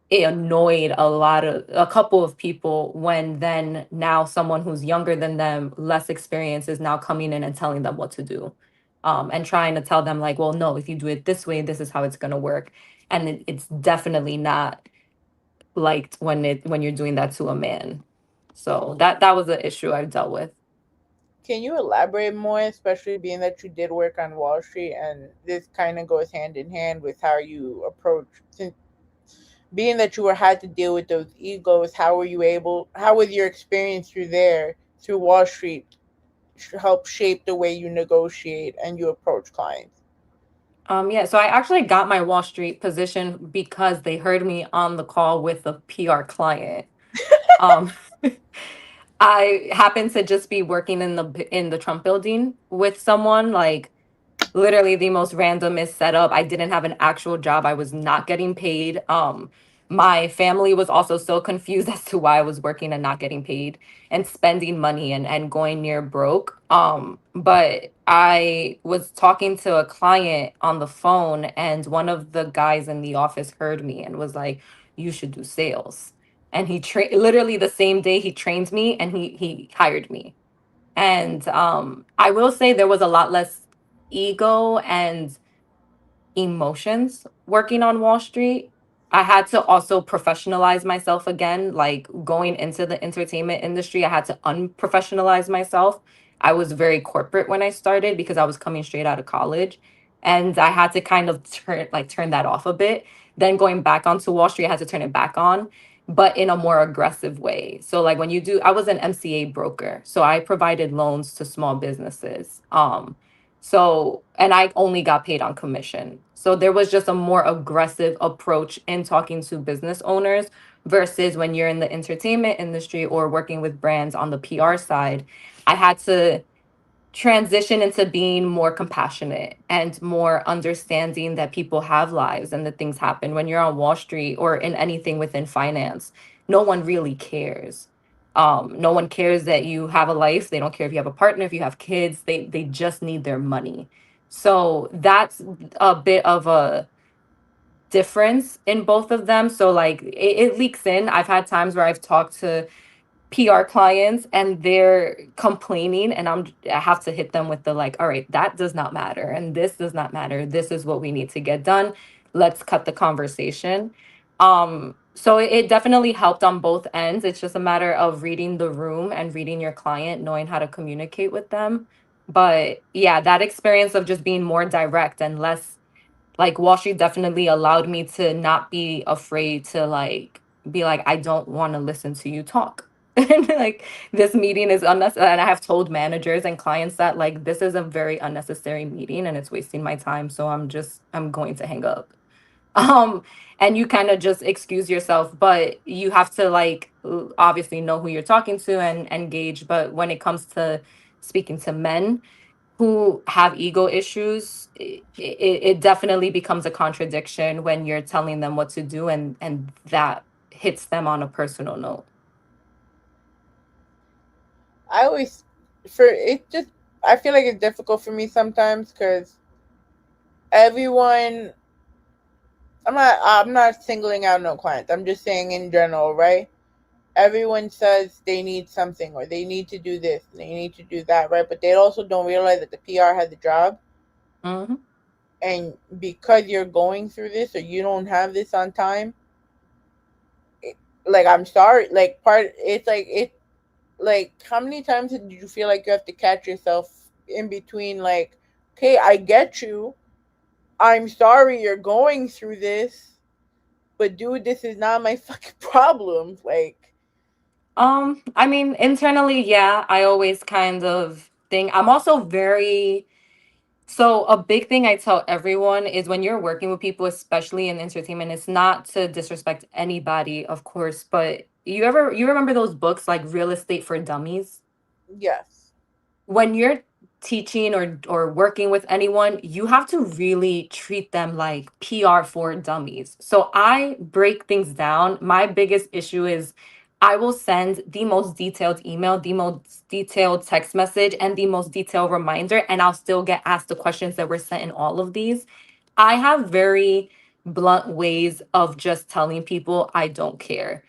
it annoyed a couple of people when then now someone who's younger than them, less experience, is now coming in and telling them what to do. And trying to tell them like, well, no, if you do it this way, this is how it's going to work. And it's definitely not liked when you're doing that to a man. So that was an issue I've dealt with. Can you elaborate more, especially being that you did work on Wall Street and this kind of goes hand in hand with how you approach, since being that you were had to deal with those egos, how was your experience through there, through Wall Street, help shape the way you negotiate and you approach clients? Yeah, so I actually got my Wall Street position because they heard me on the call with a PR client. Um, I happened to just be working in the Trump building with someone, like literally the most randomest setup. I didn't have an actual job. I was not getting paid. My family was also so confused as to why I was working and not getting paid and spending money and going near broke. But I was talking to a client on the phone, and one of the guys in the office heard me and was like, "You should do sales." And literally the same day he trained me and he hired me. And I will say there was a lot less ego and emotions working on Wall Street. I had to also professionalize myself again. Like going into the entertainment industry, I had to unprofessionalize myself. I was very corporate when I started because I was coming straight out of college. And I had to kind of turn that off a bit. Then going back onto Wall Street, I had to turn it back on, but in a more aggressive way. So like I was an MCA broker. So I provided loans to small businesses. And I only got paid on commission. So there was just a more aggressive approach in talking to business owners versus when you're in the entertainment industry or working with brands on the PR side. I had to transition into being more compassionate and more understanding that people have lives and that things happen. When you're on Wall Street or in anything within finance, no one really cares. No one cares that you have a life. They don't care if you have a partner, if you have kids. They just need their money. So that's a bit of a difference in both of them. So like it leaks in. I've had times where I've talked to PR clients and they're complaining, and I have to hit them with the like, all right, that does not matter and this does not matter. This is what we need to get done. Let's cut the conversation. So it definitely helped on both ends. It's just a matter of reading the room and reading your client, knowing how to communicate with them. But yeah, that experience of just being more direct and less like Wall Street definitely allowed me to not be afraid to like be like, I don't want to listen to you talk. And like this meeting is unnecessary. And I have told managers and clients that like this is a very unnecessary meeting and it's wasting my time. So I'm going to hang up. Um, and you kind of just excuse yourself, but you have to like obviously know who you're talking to and engage. But when it comes to speaking to men, who have ego issues, it definitely becomes a contradiction when you're telling them what to do and that hits them on a personal note. I always, for it just, I feel like it's difficult for me sometimes because everyone, I'm not singling out no clients. I'm just saying in general, right? Everyone says they need something or they need to do this and they need to do that, right? But they also don't realize that the PR has a job. Hmm. And because you're going through this or you don't have this on time, like I'm sorry, like like how many times did you feel like you have to catch yourself in between like, okay, I get you. I'm sorry you're going through this, but dude, this is not my fucking problem. Like I mean, internally, yeah, I always kind of think I'm also very so a big thing I tell everyone is when you're working with people, especially in entertainment, it's not to disrespect anybody, of course, but you remember those books like Real Estate for Dummies? Yes. When you're teaching or working with anyone, you have to really treat them like PR for dummies. So I break things down. My biggest issue is I will send the most detailed email, the most detailed text message, and the most detailed reminder, and I'll still get asked the questions that were sent in all of these. I have very blunt ways of just telling people I don't care,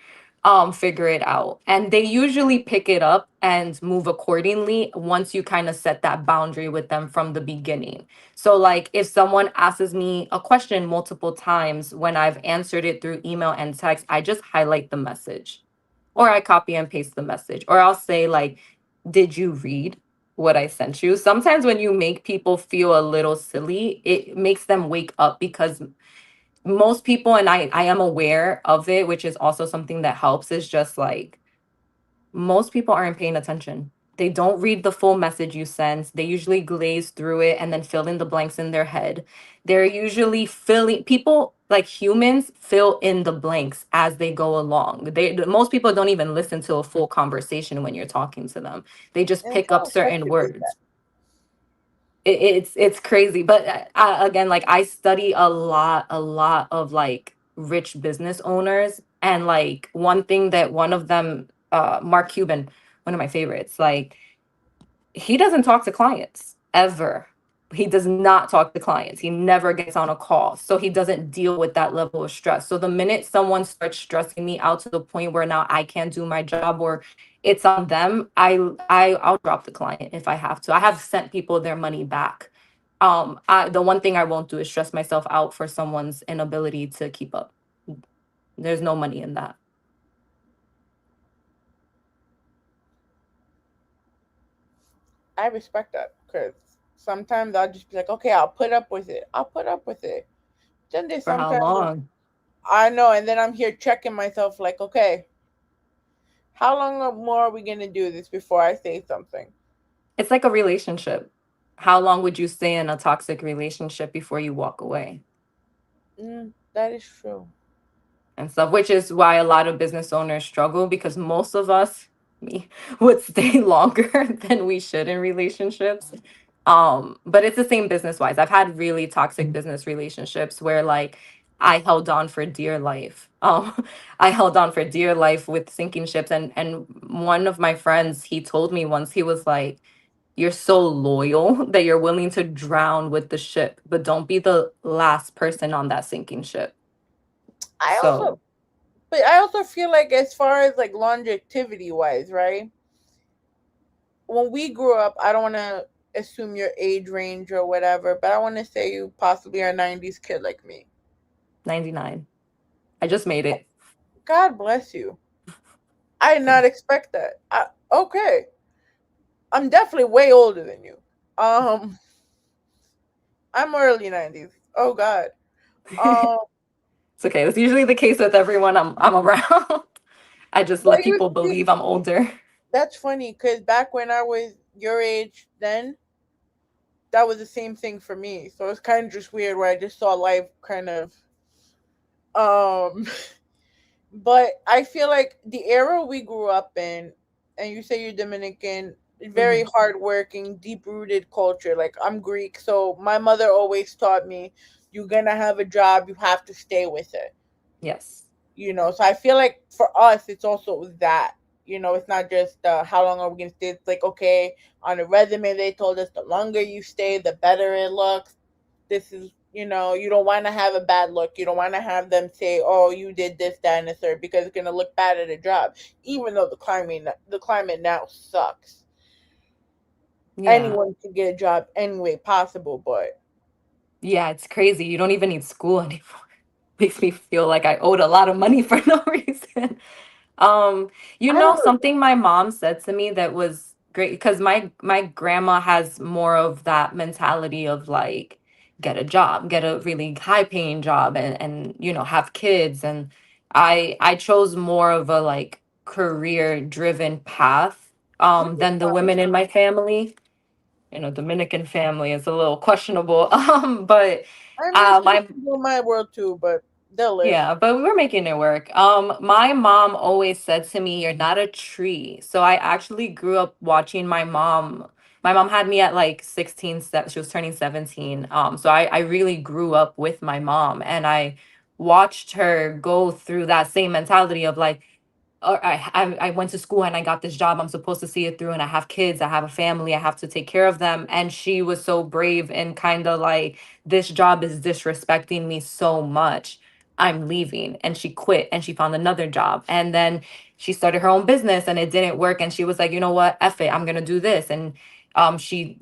figure it out, and they usually pick it up and move accordingly once you kind of set that boundary with them from the beginning. So like if someone asks me a question multiple times, when I've answered it through email and text, I just highlight the message or I copy and paste the message, or I'll say like, did you read what I sent you? Sometimes when you make people feel a little silly, it makes them wake up, because most people, and I am aware of it, which is also something that helps, is just like most people aren't paying attention. They don't read the full message you send. They usually glaze through it and then fill in the blanks in their head. They're usually filling, people like humans fill in the blanks as they go along. Most people don't even listen to a full conversation when you're talking to them. They just And pick up so certain effective is that? words. It's crazy, but again, like I study a lot of like rich business owners, and like one thing that one of them, Mark Cuban, one of my favorites, like he doesn't talk to clients ever. He does not talk to clients. He never gets on a call. So he doesn't deal with that level of stress. So the minute someone starts stressing me out to the point where now I can't do my job or it's on them, I'll drop the client if I have to. I have sent people their money back. The one thing I won't do is stress myself out for someone's inability to keep up. There's no money in that. I respect that because sometimes I'll just be like, okay, I'll put up with it. I'll put up with it. Then there's For how sometimes long? I know, and then I'm here checking myself, like, okay, how long more are we gonna do this before I say something? It's like a relationship. How long would you stay in a toxic relationship before you walk away That is true. and stuff? Which is why a lot of business owners struggle, because most of us, me, would stay longer than we should in relationships. But it's the same business wise. I've had really toxic business relationships where like I held on for dear life. I held on for dear life with sinking ships. And one of my friends, he told me once, he was like, you're so loyal that you're willing to drown with the ship, but don't be the last person on that sinking ship. I also, So, but I also feel like as far as like longevity wise, right? When we grew up, I don't want to assume your age range or whatever, but I want to say you possibly are a 90s kid like me. 99. I just made it. God bless you. I did not expect that. Okay. I'm definitely way older than you. Um, I'm early 90s. Oh God. Um, It's okay. That's usually the case with everyone I'm around. I just but let you people see, believe I'm older. that's funny because back when I was your age, then that was the same thing for me. So it's kind of just weird where I just saw life kind of um but I feel like the era we grew up in, and you say you're Dominican, very Mhm. hardworking, deep rooted culture. Like I'm Greek, so my mother always taught me you're gonna have a job, you have to stay with it. Yes. So I feel like for us it's also that. It's not just how long are we gonna stay. It's like, okay, on the resume they told us the longer you stay, the better it looks. This is, you don't want to have a bad look. You don't want to have them say, oh, you did this, that, and the third, because it's going to look bad at a job, even though the climate now sucks. Yeah. Anyone can get a job any way possible, but Yeah, it's crazy. You don't even need school anymore. Makes me feel like I owed a lot of money for no reason. Um, I don't know. something my mom said to me that was great, because my grandma has more of that mentality of like get a job, get a really high paying job, and have kids, and I chose more of a like career driven path than the Redefine. women in my family. You know, Dominican family is a little questionable. But I mean, it's my questionable in my world too, but they'll live. yeah, but we were making it work. My mom always said to me, "You're not a tree." So I actually grew up watching my mom. My mom had me at like 16, she was turning 17. So I really grew up with my mom, and I watched her go through that same mentality of like, or I went to school and I got this job. I'm supposed to see it through, and I have kids. I have a family. I have to take care of them. And she was so brave and kind of like, this job is disrespecting me so much. I'm leaving. And she quit and she found another job. And then she started her own business and it didn't work. And she was like, you know what? Eff it. I'm gonna do this. And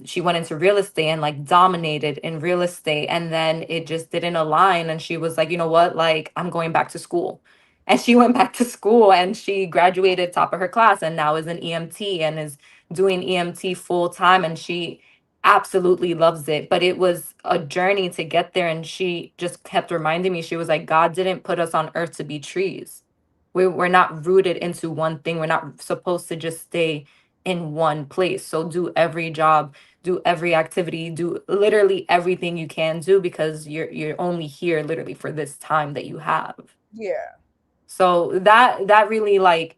she went into real estate and like dominated in real estate. And then it just didn't align. And she was like, you know what? Like, I'm going back to school, and she went back to school and she graduated top of her class and now is an EMT and is doing EMT full time, and she absolutely loves it. But it was a journey to get there, and she just kept reminding me, she was like, God didn't put us on earth to be trees. We're not rooted into one thing. We're not supposed to just stay in one place. So do every job, do every activity, do literally everything you can do, because you're only here literally for this time that you have. Yeah. So that really like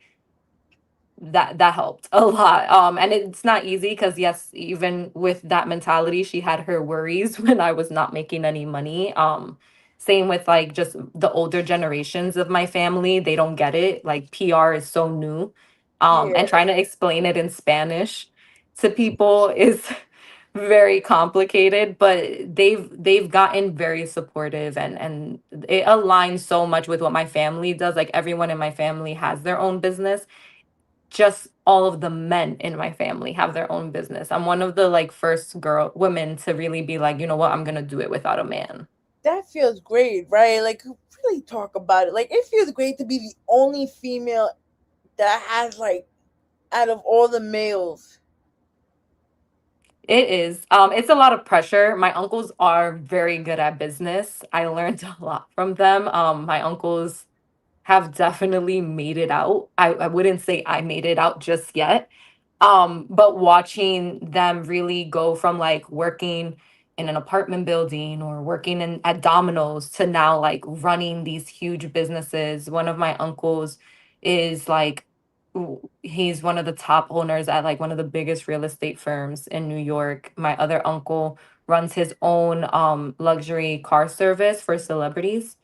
that helped a lot. And it's not easy because yes, even with that mentality, she had her worries when I was not making any money. Same with like just the older generations of my family, they don't get it. Like PR is so new. And Yeah. trying to explain it in Spanish to people is very complicated, but they've gotten very supportive, and it aligns so much with what my family does. Like everyone in my family has their own business. Just all of the men in my family have their own business. I'm one of the like first girl women to really be like, you know what, I'm gonna do it without a man. That feels great, right? Like, really talk about it. Like, it feels great to be the only female that has, like, out of all the males. It is. It's a lot of pressure. My uncles are very good at business. I learned a lot from them. My uncles have definitely made it out. I wouldn't say I made it out just yet. But watching them really go from like working in an apartment building or working in at Domino's to now like running these huge businesses. One of my uncles is like he's one of the top owners at like one of the biggest real estate firms in New York. My other uncle runs his own luxury car service for celebrities.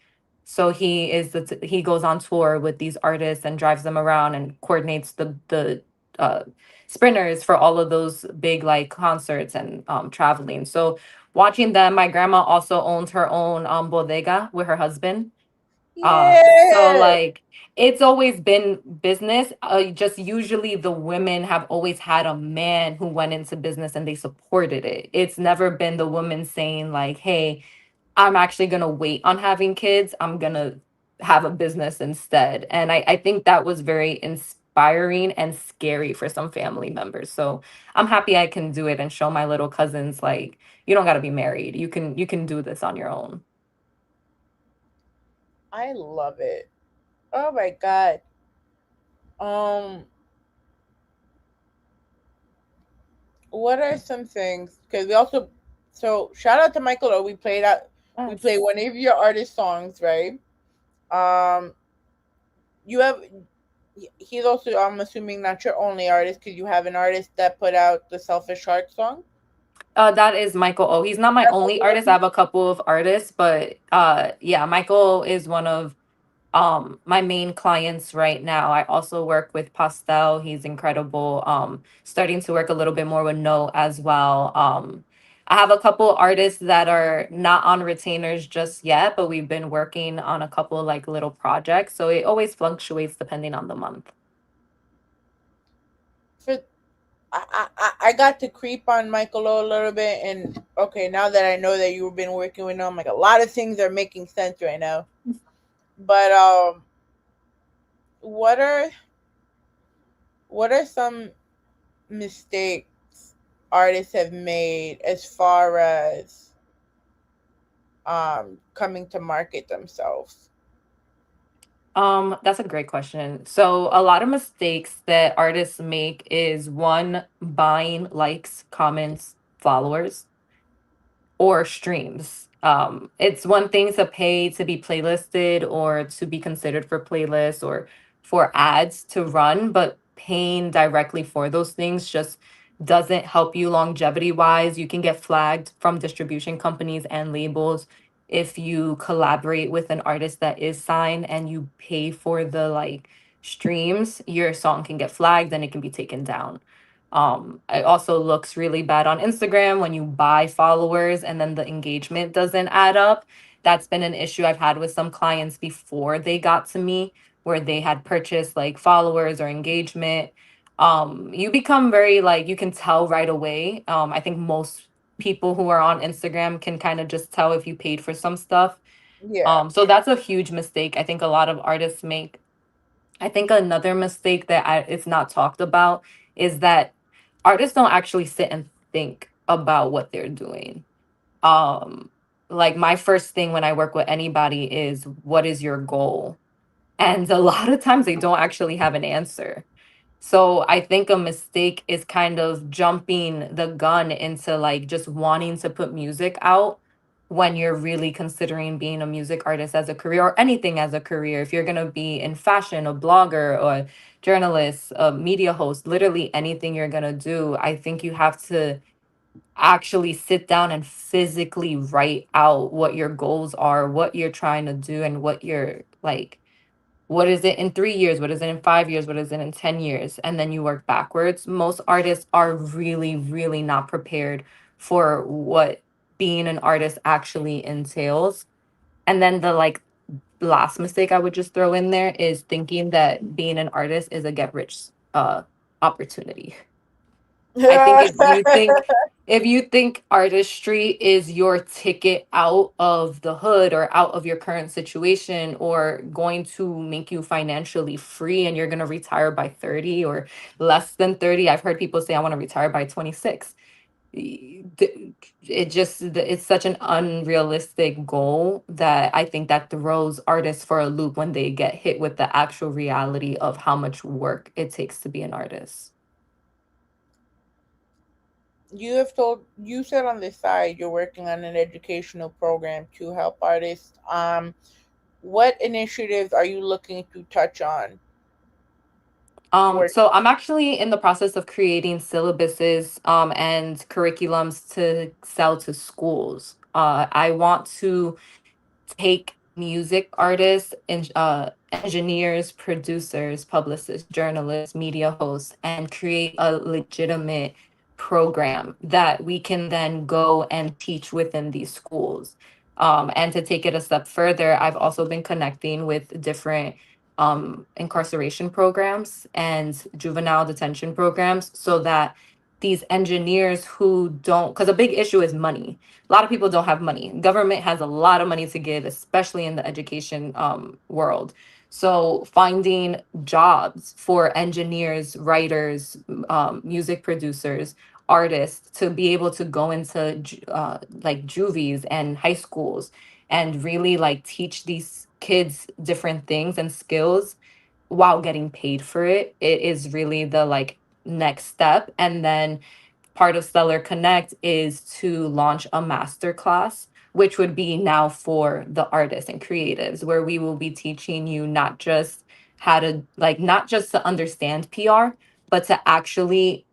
So he goes on tour with these artists and drives them around and coordinates the uh, sprinters for all of those big like concerts and traveling. So watching them, my grandma also owns her own bodega with her husband. So Yeah. like it's always been business. Just usually the women have always had a man who went into business and they supported it. It's never been the woman saying like, "Hey, I'm actually gonna wait on having kids. I'm gonna have a business instead." And I think that was very inspiring and scary for some family members. So I'm happy I can do it and show my little cousins like, you don't gotta be married. You can do this on your own. I love it. Oh my god. Um, what are some things? Because we also, so shout out to Michael O. We played Yes. one of your artist songs, right? Um, you have, he's also, I'm assuming, not your only artist, because you have an artist that put out the Selfish Heart song. That is Michael O. He's not my That's only also artist. I have a couple of artists, but yeah, Michael is one of my main clients right now. I also work with Pastel. He's incredible. Starting to work a little bit more with No as well. I have a couple artists that are not on retainers just yet, but we've been working on a couple like little projects. So it always fluctuates depending on the month. for I got to creep on Michael O a little bit, and okay, now that I know that you've been working with him, like a lot of things are making sense right now. But what are what are some mistakes artists have made as far as coming to market themselves? That's a great question. So a lot of mistakes that artists make is one, buying likes, comments, followers, or streams. It's one thing to pay to be playlisted or to be considered for playlists or for ads to run, but paying directly for those things just doesn't help you longevity wise. You can get flagged from distribution companies and labels if you collaborate with an artist that is signed and you pay for the like streams, your song can get flagged and it can be taken down. It also looks really bad on Instagram when you buy followers and then the engagement doesn't add up. That's been an issue I've had with some clients before they got to me, where they had purchased like followers or engagement. You become very like, you can tell right away. I think most people who are on Instagram can kind of just tell if you paid for some stuff. Yeah. So that's a huge mistake I think a lot of artists make. I think another mistake that it's not talked about is that artists don't actually sit and think about what they're doing. Um, like my first thing when I work with anybody is, what is your goal? And a lot of times they don't actually have an answer. So I think a mistake is kind of jumping the gun into like just wanting to put music out when you're really considering being a music artist as a career or anything as a career. If you're going to be in fashion, a blogger or a journalist, a media host, literally anything you're going to do, I think you have to actually sit down and physically write out what your goals are, what you're trying to do, and what you're like, what is it in 3 years? What is it in 5 years? What is it in 10 years? And then you work backwards. Most artists are really, really not prepared for what being an artist actually entails. And then the like last mistake I would just throw in there is thinking that being an artist is a get rich opportunity. I think if you think artistry is your ticket out of the hood or out of your current situation or going to make you financially free and you're going to retire by 30 or less than 30. I've heard people say I want to retire by 26. It just it's such an unrealistic goal that I think that throws artists for a loop when they get hit with the actual reality of how much work it takes to be an artist. You said on the side you're working on an educational program to help artists. What initiatives are you looking to touch on? Work. So I'm actually in the process of creating syllabuses and curriculums to sell to schools. I want to take music artists and engineers, producers, publicists, journalists, media hosts, and create a legitimate program that we can then go and teach within these schools. And to take it a step further, I've also been connecting with different incarceration programs and juvenile detention programs so that these engineers who don't, because a big issue is money, a lot of people don't have money. Government has a lot of money to give, especially in the education world. So finding jobs for engineers, writers, music producers, artists to be able to go into like juvies and high schools and really like teach these kids different things and skills while getting paid for it. It is really the like next step. And then part of Stellar Connect is to launch a master class, which would be now for the artists and creatives, where we will be teaching you not just how to, like, not just to understand PR, but to actually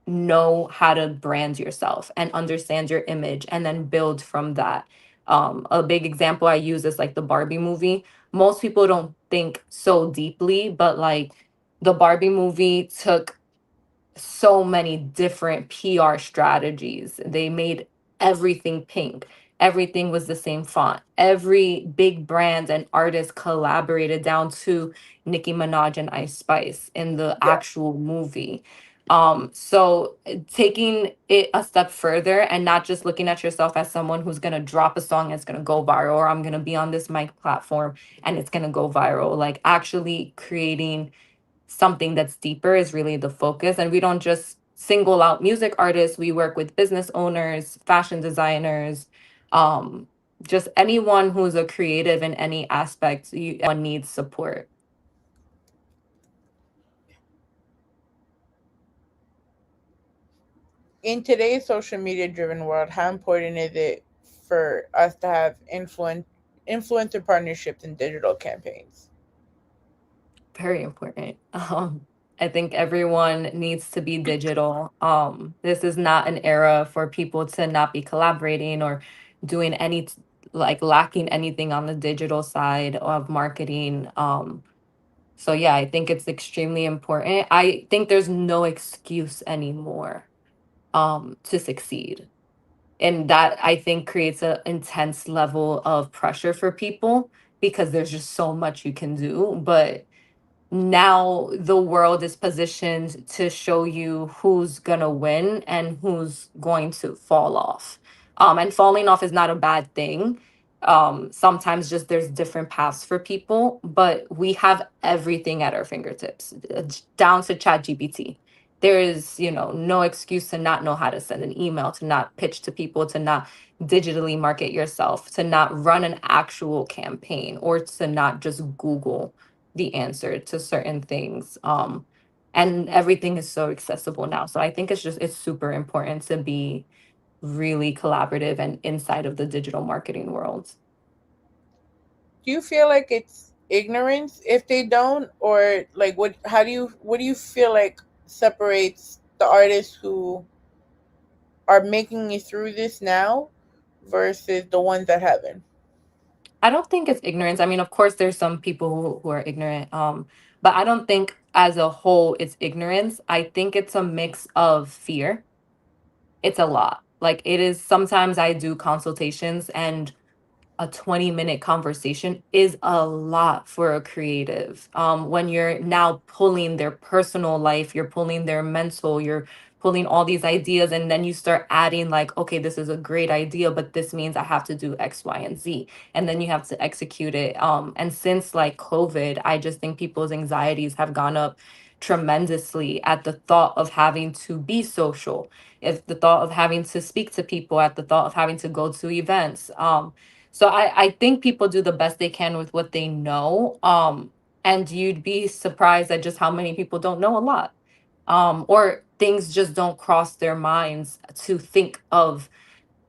know how to brand yourself and understand your image and then build from that. A big example I use is like the Barbie movie. Most people don't think so deeply, but like the Barbie movie took so many different PR strategies. They made everything pink. Everything was the same font. Every big brand and artist collaborated down to Nicki Minaj and Ice Spice in the Yeah. actual movie. So taking it a step further and not just looking at yourself as someone who's gonna drop a song that's gonna go viral, or I'm gonna be on this mic platform and it's gonna go viral. Like actually creating something that's deeper is really the focus. And we don't just single out music artists, we work with business owners, fashion designers, um, just anyone who's a creative in any aspect. One needs support. In today's social media driven world, how important is it for us to have influencer partnerships and digital campaigns? Very important. I think everyone needs to be digital. This is not an era for people to not be collaborating or doing like lacking anything on the digital side of marketing. So yeah, I think it's extremely important. I think there's no excuse anymore to succeed. And that I think creates an intense level of pressure for people because there's just so much you can do. But now the world is positioned to show you who's going to win and who's going to fall off. And falling off is not a bad thing. Sometimes just there's different paths for people, but we have everything at our fingertips, down to chat GPT. There is, no excuse to not know how to send an email, to not pitch to people, to not digitally market yourself, to not run an actual campaign, or to not just Google the answer to certain things. And everything is so accessible now. So I think it's super important to be really collaborative and inside of the digital marketing world. Do you feel like it's ignorance if they don't, or like what do you feel like separates the artists who are making it through this now versus the ones that haven't? I don't think it's ignorance. I mean, of course there's some people who are ignorant. But I don't think as a whole it's ignorance. I think it's a mix of fear. It's a lot. Like it is, sometimes I do consultations and a 20-minute conversation is a lot for a creative. When you're now pulling their personal life, you're pulling their mental, you're pulling all these ideas, and then you start adding, like, okay, this is a great idea, but this means I have to do X, Y, and Z. And then you have to execute it. And since like COVID, I just think people's anxieties have gone up tremendously at the thought of having to be social, if the thought of having to speak to people, at the thought of having to go to events. So I think people do the best they can with what they know. And you'd be surprised at just how many people don't know a lot. Or things just don't cross their minds to think of,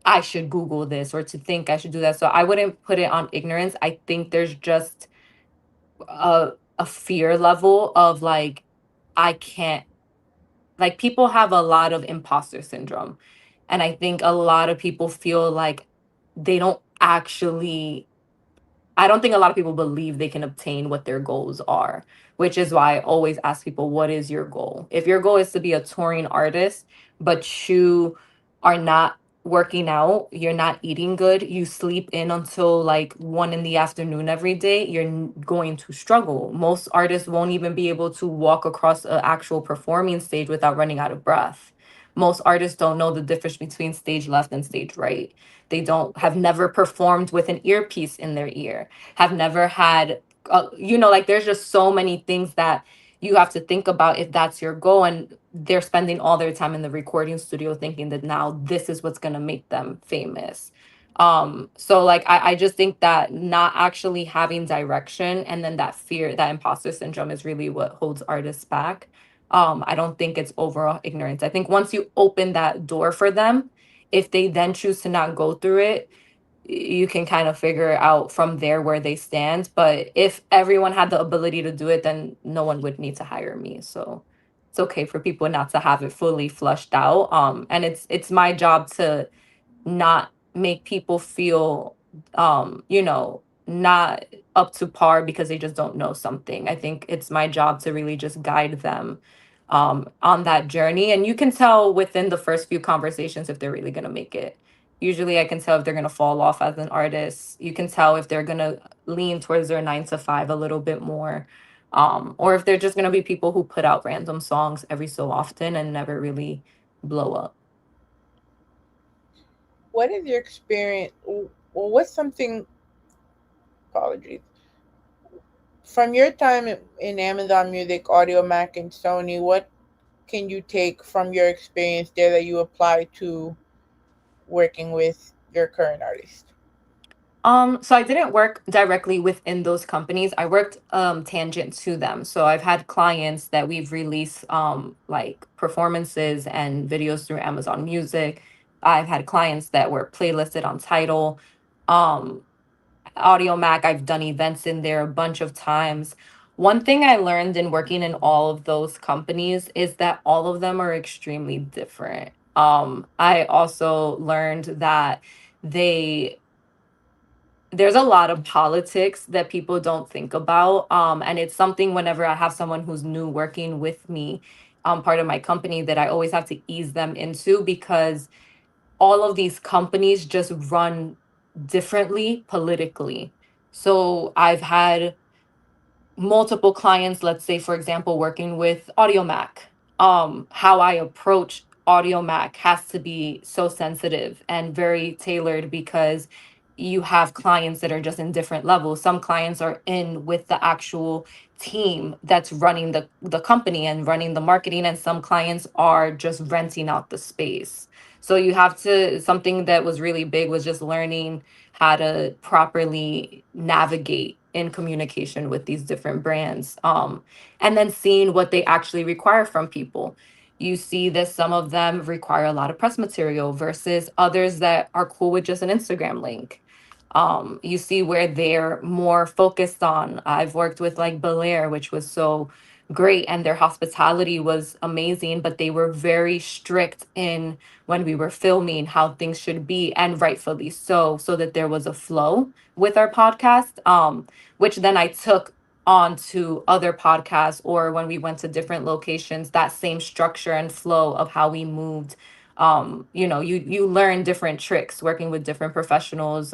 I should Google this, or to think I should do that. So I wouldn't put it on ignorance. I think there's just a fear level of like, I can't, like, people have a lot of imposter syndrome. And I think a lot of people feel like they don't actually, I don't think a lot of people believe they can obtain what their goals are, which is why I always ask people, what is your goal? If your goal is to be a touring artist, but you are not working out, you're not eating good, you sleep in until like 1 in the afternoon every day, you're going to struggle. Most artists won't even be able to walk across an actual performing stage without running out of breath. Most artists don't know the difference between stage left and stage right. They don't have never performed with an earpiece in their ear, have never had, like there's just so many things that you have to think about if that's your goal. And they're spending all their time in the recording studio thinking that now this is what's going to make them famous. So like I just think that not actually having direction, and then that fear, that imposter syndrome, is really what holds artists back. I don't think it's overall ignorance. I think once you open that door for them, if they then choose to not go through it, you can kind of figure out from there where they stand. But if everyone had the ability to do it, then no one would need to hire me. So it's okay for people not to have it fully flushed out. And it's my job to not make people feel not up to par because they just don't know something. I think it's my job to really just guide them on that journey. And you can tell within the first few conversations if they're really going to make it. Usually I can tell if they're going to fall off as an artist. You can tell if they're going to lean towards their 9 to 5 a little bit more. Or if they're just going to be people who put out random songs every so often and never really blow up. What is your experience? Well, what's something? Apologies. From your time in Amazon Music, Audio Mac, and Sony, what can you take from your experience there that you apply to working with your current artist? So I didn't work directly within those companies. I worked tangent to them. So I've had clients that we've released like performances and videos through Amazon Music. I've had clients that were playlisted on Tidal. Um Audio Mac, I've done events in there a bunch of times. One thing I learned in working in all of those companies is that all of them are extremely different. I also learned that they there's a lot of politics that people don't think about. And it's something whenever I have someone who's new working with me, part of my company, that I always have to ease them into, because all of these companies just run differently politically. So I've had multiple clients, let's say for example working with AudioMac, how I approach AudioMac has to be so sensitive and very tailored, because you have clients that are just in different levels. Some clients are in with the actual team that's running the company and running the marketing, and some clients are just renting out the space. So you have to, something that was really big was just learning how to properly navigate in communication with these different brands, and then seeing what they actually require from people. You see that some of them require a lot of press material versus others that are cool with just an Instagram link. You see where they're more focused on. I've worked with like Belair, which was so great, and their hospitality was amazing, but they were very strict in when we were filming how things should be, and rightfully so, so that there was a flow with our podcast, which then I took on to other podcasts, or when we went to different locations, that same structure and flow of how we moved. You learn different tricks working with different professionals.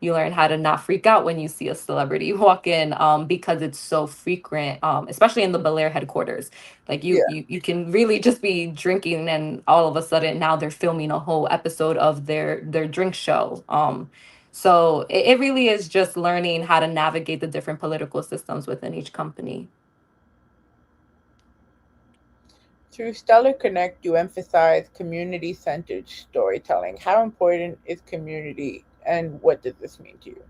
You learn how to not freak out when you see a celebrity walk in, because it's so frequent, especially in the Belair headquarters. Like you can really just be drinking, and all of a sudden now they're filming a whole episode of their drink show. So it really is just learning how to navigate the different political systems within each company. Through Stellar Connect, you emphasize community centered storytelling. How important is community and what does this mean to you?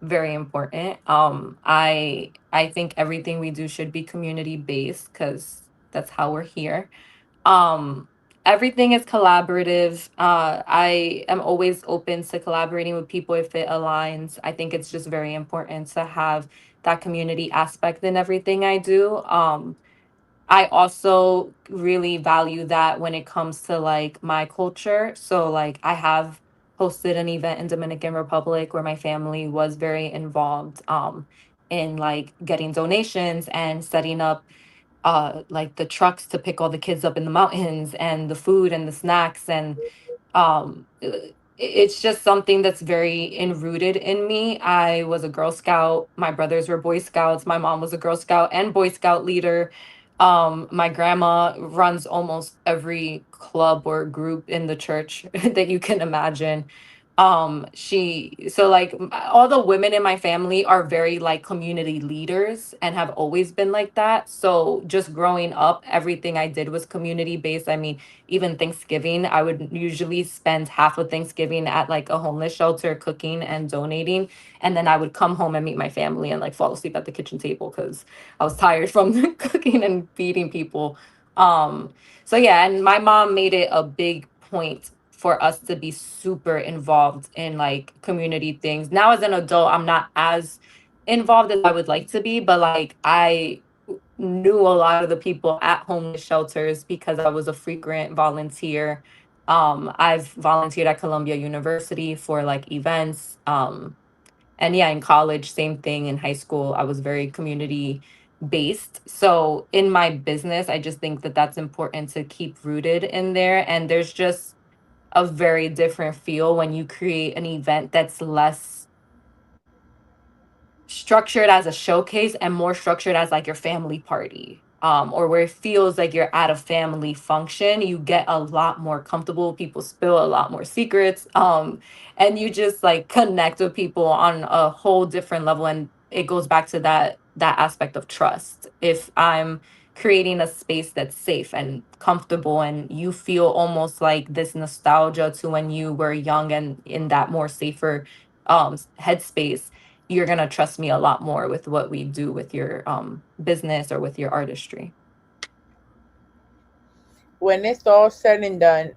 Very important. I think everything we do should be community based, because that's how we're here. Um, Everything is collaborative. I am always open to collaborating with people if it aligns. I think it's just very important to have that community aspect in everything I do. I also really value that when it comes to like my culture. So like I have hosted an event in Dominican Republic where my family was very involved, in like getting donations and setting up like the trucks to pick all the kids up in the mountains, and the food and the snacks, and it's just something that's very enrooted in me. I was a Girl Scout, my brothers were Boy Scouts, my mom was a Girl Scout and Boy Scout leader. My grandma runs almost every club or group in the church that you can imagine. She so like all the women in my family are very like community leaders and have always been like that. So just growing up, everything I did was community based. I mean, even Thanksgiving, I would usually spend half of Thanksgiving at like a homeless shelter cooking and donating, and then I would come home and meet my family and like fall asleep at the kitchen table because I was tired from cooking and feeding people. um so yeah, and my mom made it a big point for us to be super involved in like community things. Now as an adult, I'm not as involved as I would like to be, but like I knew a lot of the people at homeless shelters because I was a frequent volunteer. I've volunteered at Columbia University for like events. And yeah, in college, same thing. In high school, I was very community based. So in my business, I just think that that's important to keep rooted in there. And there's just a very different feel when you create an event that's less structured as a showcase and more structured as like your family party, or where it feels like you're at a family function. You get a lot more comfortable, people spill a lot more secrets, and you just like connect with people on a whole different level. And it goes back to that aspect of trust. If I'm creating a space that's safe and comfortable, and you feel almost like this nostalgia to when you were young and in that more safer headspace, you're going to trust me a lot more with what we do with your business or with your artistry. When it's all said and done,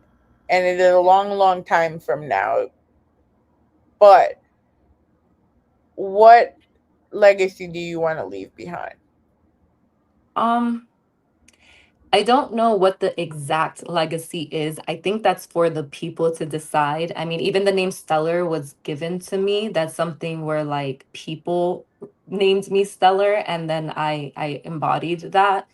and it is a long, long time from now, but what legacy do you want to leave behind? Um, I don't know what the exact legacy is. I think that's for the people to decide. I mean, even the name Stellar was given to me. That's something where like people named me Stellar and then I embodied that.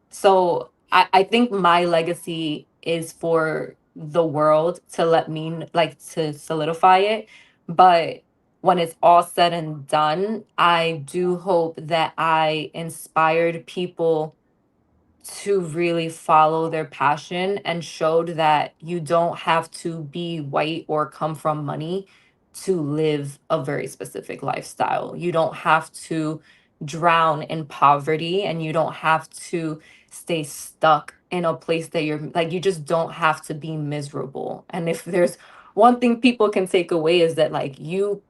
So I think my legacy is for the world to let me like to solidify it. But when it's all said and done, I do hope that I inspired people to really follow their passion and showed that you don't have to be white or come from money to live a very specific lifestyle. You don't have to drown in poverty and you don't have to stay stuck in a place that you're like, you just don't have to be miserable. And if there's one thing people can take away is that like you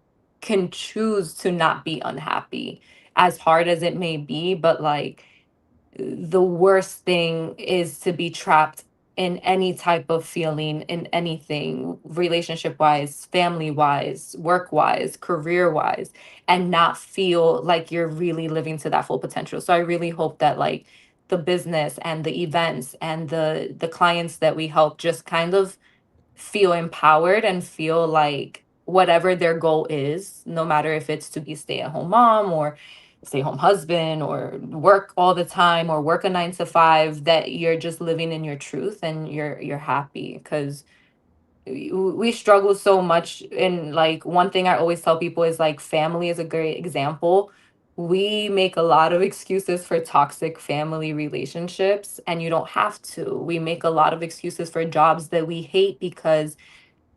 can choose to not be unhappy as hard as it may be, but like the worst thing is to be trapped in any type of feeling in anything relationship wise, family wise, work wise, career wise, and not feel like you're really living to that full potential. So I really hope that like the business and the events and the clients that we help just kind of feel empowered and feel like whatever their goal is, no matter if it's to be stay-at-home mom or stay-home husband or work all the time or work a 9 to 5, that you're just living in your truth and you're happy. Because we struggle so much. And like one thing I always tell people is like family is a great example. We make a lot of excuses for toxic family relationships, and you don't have to. We make a lot of excuses for jobs that we hate because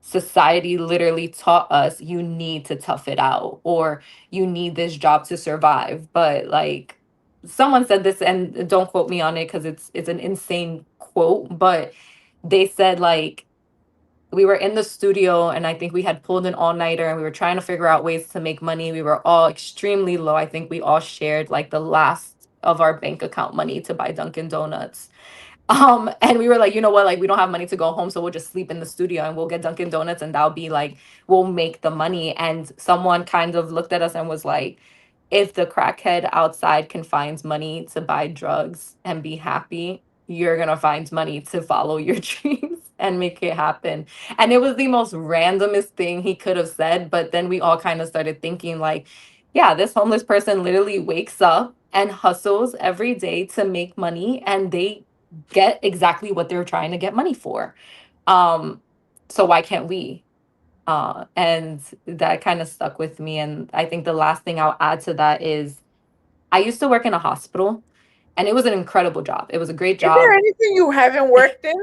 society literally taught us you need to tough it out or you need this job to survive. But like someone said this, and don't quote me on it because it's an insane quote, but they said like we were in the studio and I think we had pulled an all-nighter and we were trying to figure out ways to make money. We were all extremely low. I think we all shared like the last of our bank account money to buy Dunkin' Donuts. And we were like, you know what, like we don't have money to go home, so we'll just sleep in the studio and we'll get Dunkin' Donuts and that'll be like we'll make the money. And someone kind of looked at us and was like, if the crackhead outside can find money to buy drugs and be happy, you're gonna find money to follow your dreams and make it happen. And it was the most randomest thing he could have said, but then we all kind of started thinking like, yeah, this homeless person literally wakes up and hustles every day to make money and they get exactly what they're trying to get money for. Um, so why can't we? And that kind of stuck with me. And I think the last thing I'll add to that is I used to work in a hospital and it was an incredible job. It was a great Is there job. anything you haven't worked in?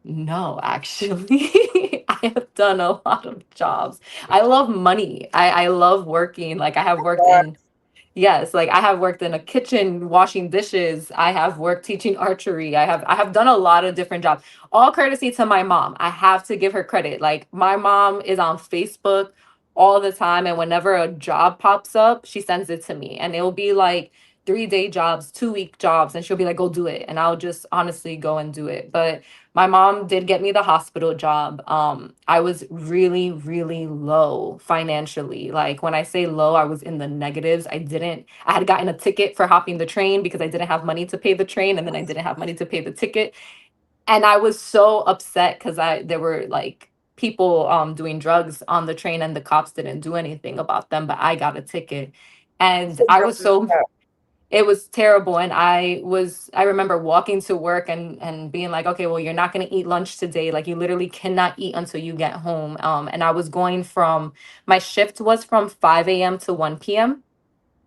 No, actually, I have done a lot of jobs. I love money. I love working. Like I have worked Uh, in Yes, like I have worked in a kitchen washing dishes. I have worked teaching archery. I have done a lot of different jobs. All courtesy to my mom. I have to give her credit. Like my mom is on Facebook all the time and whenever a job pops up, she sends it to me. And it'll be like 3-day jobs, 2-week jobs and she'll be like, "Go do it." And I'll just honestly go and do it. But my mom did get me the hospital job. I was really, really low financially. Like when I say low, I was in the negatives. I had gotten a ticket for hopping the train because I didn't have money to pay the train, and then I didn't have money to pay the ticket. And I was so upset because there were like people doing drugs on the train and the cops didn't do anything about them, but I got a ticket. And so I that was was so it was terrible. And I remember walking to work and being like, okay, well, you're not going to eat lunch today. Like you literally cannot eat until you get home. And I was going from my shift was from 5 a.m. to 1 p.m.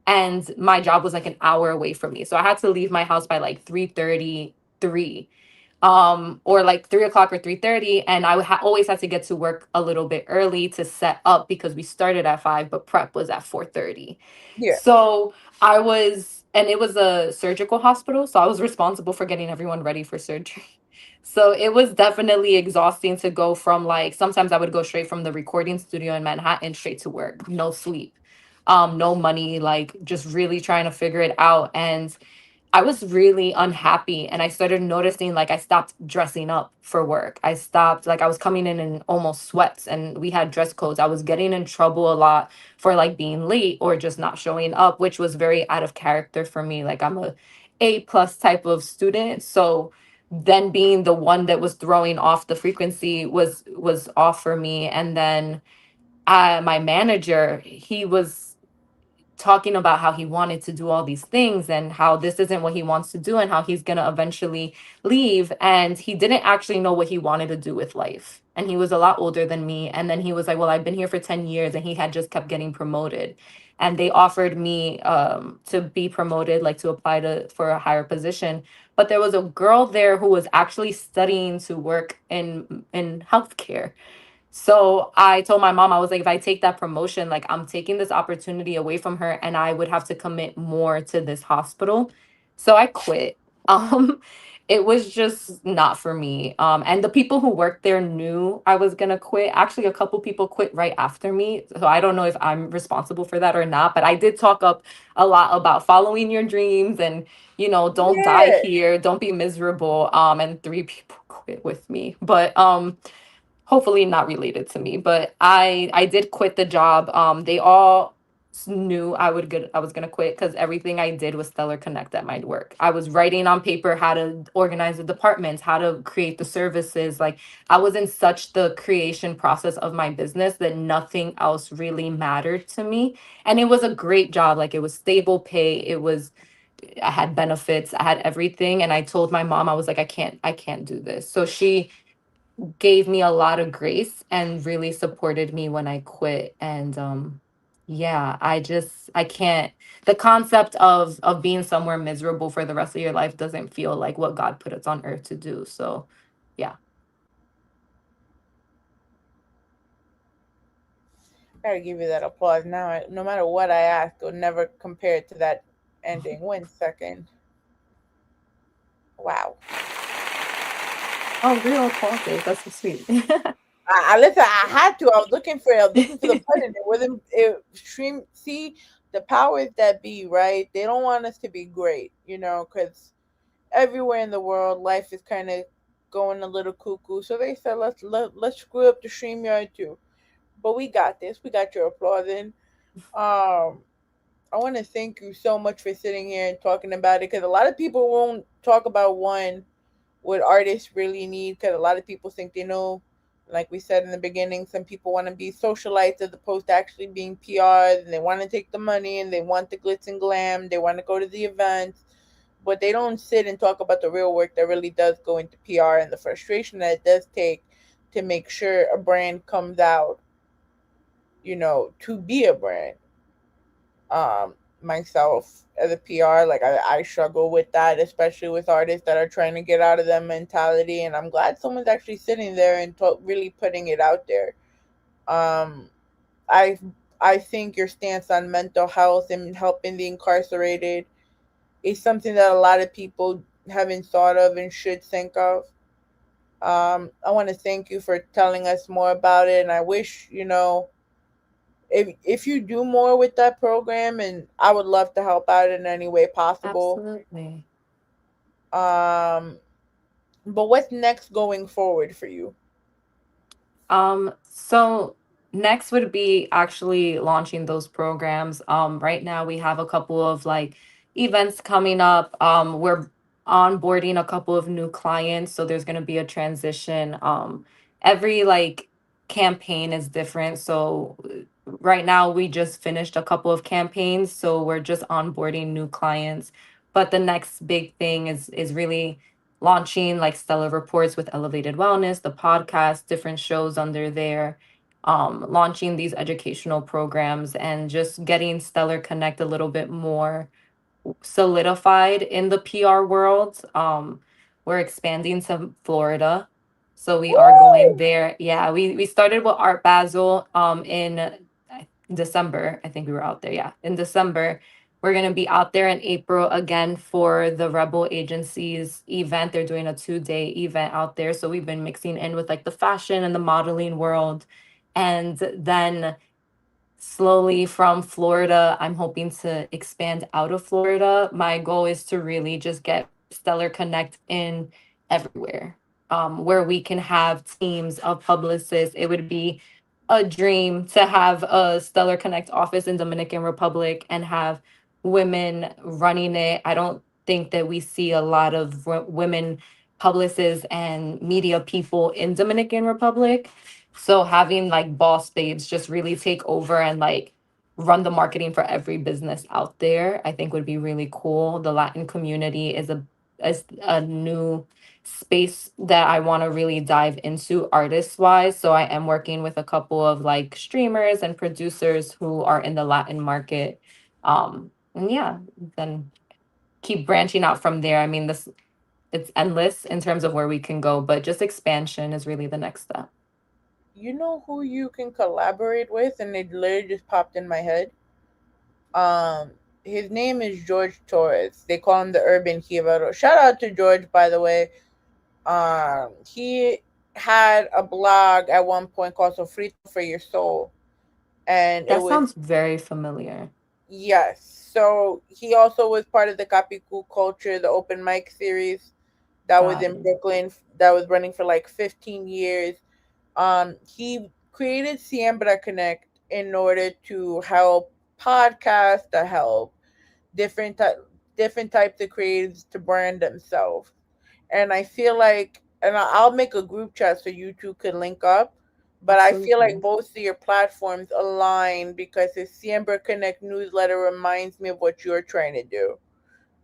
and my job was like an hour away from me, so I had to leave my house by like 3:33, or like 3 o'clock or 3:30, and always had to get to work a little bit early to set up because we started at 5 but prep was at 4:30. yeah. So and it was a surgical hospital, so I was responsible for getting everyone ready for surgery. So it was definitely exhausting to go from like sometimes I would go straight from the recording studio in Manhattan straight to work, no sleep, no money, like just really trying to figure it out. And I was really unhappy and I started noticing like I stopped dressing up for work. I stopped like I was coming in almost sweats and we had dress codes. I was getting in trouble a lot for like being late or just not showing up, which was very out of character for me. Like I'm a A+ type of student. So then being the one that was throwing off the frequency was off for me. And then my manager, he was talking about how he wanted to do all these things and how this isn't what he wants to do and how he's going to eventually leave, and he didn't actually know what he wanted to do with life, and he was a lot older than me. And then he was like, well, I've been here for 10 years, and he had just kept getting promoted, and they offered me to be promoted, like to apply to for a higher position. But there was a girl there who was actually studying to work in healthcare. So I told my mom, I was like, if I take that promotion, like I'm taking this opportunity away from her and I would have to commit more to this hospital. So I quit. Um, it was just not for me. And the people who worked there knew I was gonna quit. Actually, a couple people quit right after me. So I don't know if I'm responsible for that or not, but I did talk up a lot about following your dreams and, don't die Yeah. here, don't be miserable. And three people quit with me. But hopefully not related to me, but I did quit the job. They all knew I was gonna quit because everything I did was Stellar Connect at my work. I was writing on paper how to organize the departments, how to create the services. Like I was in such the creation process of my business that nothing else really mattered to me. And it was a great job. Like it was stable pay. I had benefits, I had everything. And I told my mom, I was like, I can't do this. So she gave me a lot of grace and really supported me when I quit. And yeah, I can't, the concept of being somewhere miserable for the rest of your life doesn't feel like what God put us on earth to do. So yeah. Gotta give you that applause. Now, no matter what I ask, it'll never compare to that ending. 1 second. Wow. Oh, real applauses. That's so sweet. I listen. I had to. I was looking for the button. It wasn't. It stream. See, the powers that be, right? They don't want us to be great, because everywhere in the world, life is kind of going a little cuckoo. So they said, let's screw up the StreamYard too. But we got this. We got your applause in. Um, I want to thank you so much for sitting here and talking about it, because a lot of people won't talk about what artists really need, because a lot of people think they know, like we said in the beginning, some people want to be socialites as opposed to actually being PRs, and they want to take the money and they want the glitz and glam, they want to go to the events, but they don't sit and talk about the real work that really does go into PR and the frustration that it does take to make sure a brand comes out, to be a brand. Myself as a PR, like I struggle with that, especially with artists that are trying to get out of that mentality. And I'm glad someone's actually sitting there and really putting it out there. Um, I I think your stance on mental health and helping the incarcerated is something that a lot of people haven't thought of and should think of. I want to thank you for telling us more about it, and I wish, if you do more with that program, and I would love to help out in any way possible. Absolutely. Um, but what's next going forward for you? So next would be actually launching those programs. Right now we have a couple of like events coming up. We're onboarding a couple of new clients, so there's going to be a transition. Every like campaign is different. So right now we just finished a couple of campaigns, so we're just onboarding new clients. But the next big thing is really launching like Stellar Reports with Elevated Wellness, the podcast, different shows under there, launching these educational programs and just getting Stellar Connect a little bit more solidified in the PR world. We're expanding to Florida. So we are going Woo! there. Yeah, we started with Art Basel in December. I think we were out there, yeah, in December. We're going to be out there in April again for the Rebel Agency's event. They're doing a 2-day event out there. So we've been mixing in with like the fashion and the modeling world. And then slowly from Florida, I'm hoping to expand out of Florida. My goal is to really just get Stellar Connect in everywhere, where we can have teams of publicists. It would be a dream to have a Stellar Connect office in Dominican Republic and have women running it. I don't think that we see a lot of women publicists and media people in Dominican Republic. So having like boss babes just really take over and like run the marketing for every business out there, I think would be really cool. The Latin community is a new space that I want to really dive into artist wise. So I am working with a couple of like streamers and producers who are in the Latin market. And yeah, then keep branching out from there. I mean, this it's endless in terms of where we can go, but just expansion is really the next step. You know who you can collaborate with, and it literally just popped in my head. His name is George Torres. They call him the Urban Hero. Shout out to George, by the way. He had a blog at one point called Sofrito for Your Soul, and it That was, sounds very familiar. yes. So he also was part of the Capicu Culture, the open mic series that was Got in it. Brooklyn, that was running for like 15 years. He created Siembra Connect in order to help podcasts, to help different different types of creatives to brand themselves. And I feel like, and I'll make a group chat so you two could link up. But I feel like Absolutely. both of your platforms align because the Siembra Connect newsletter reminds me of what you're trying to do.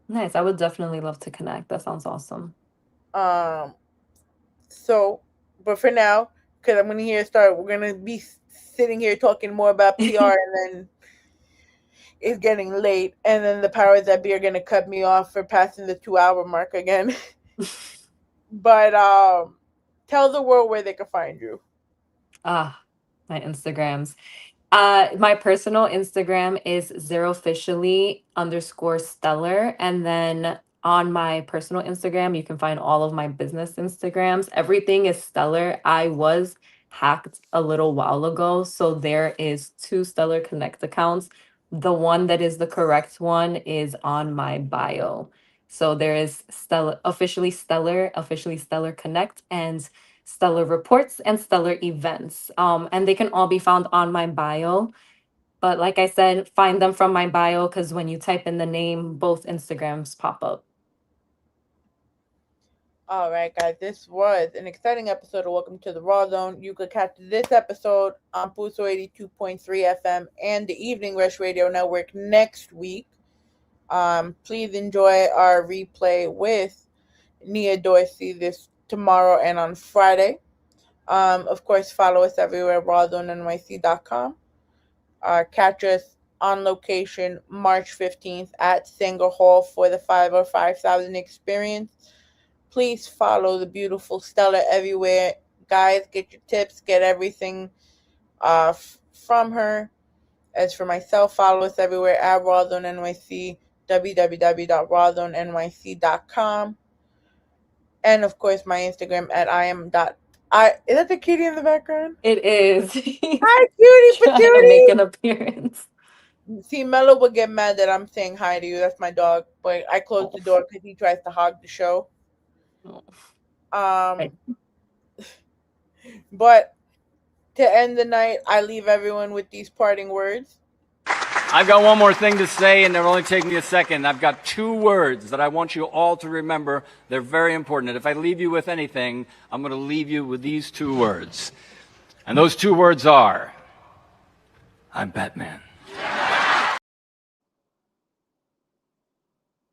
Nice. I would definitely love to connect. That sounds awesome. Um, so, but for now, because I'm gonna we're gonna be sitting here talking more about PR, and then it's getting late, and then the powers that be are gonna cut me off for passing the 2 hour mark again. But tell the world where they can find you. Ah, my Instagrams. My personal Instagram is zeroofficially_stellar. And then on my personal Instagram, you can find all of my business Instagrams. Everything is stellar. I was hacked a little while ago. So there is two Stellar Connect accounts. The one that is the correct one is on my bio. So there is officially Stellar Connect, and Stellar Reports and Stellar Events. And they can all be found on my bio. But like I said, find them from my bio because when you type in the name, both Instagrams pop up. All right, guys, this was an exciting episode of Welcome to the Rawrrzone. You could catch this episode on Puso 82.3 FM and the Evening Rush Radio Network next week. Please enjoy our replay with Nia Dorsey this tomorrow and on Friday. Of course, follow us everywhere, rawrzonenYC.com. Catch us on location March 15th at Sanger Hall for the 5,000 experience. Please follow the beautiful Stella everywhere. Guys, get your tips, get everything from her. As for myself, follow us everywhere at rawrzonenyc, www.rawrzonenyc.com. And of course, my Instagram at is that the kitty in the background? It is. Hi, cutie Trying to make an patootie. appearance. See, Mello would get mad that I'm saying hi to you. That's my dog. But I closed the door because he tries to hog the show. Right. But to end the night, I leave everyone with these parting words. I've got one more thing to say, and it'll only take me a second. I've got 2 words that I want you all to remember. They're very important. And if I leave you with anything, I'm going to leave you with these 2 words. And those 2 words are, I'm Batman.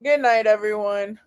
Good night, everyone.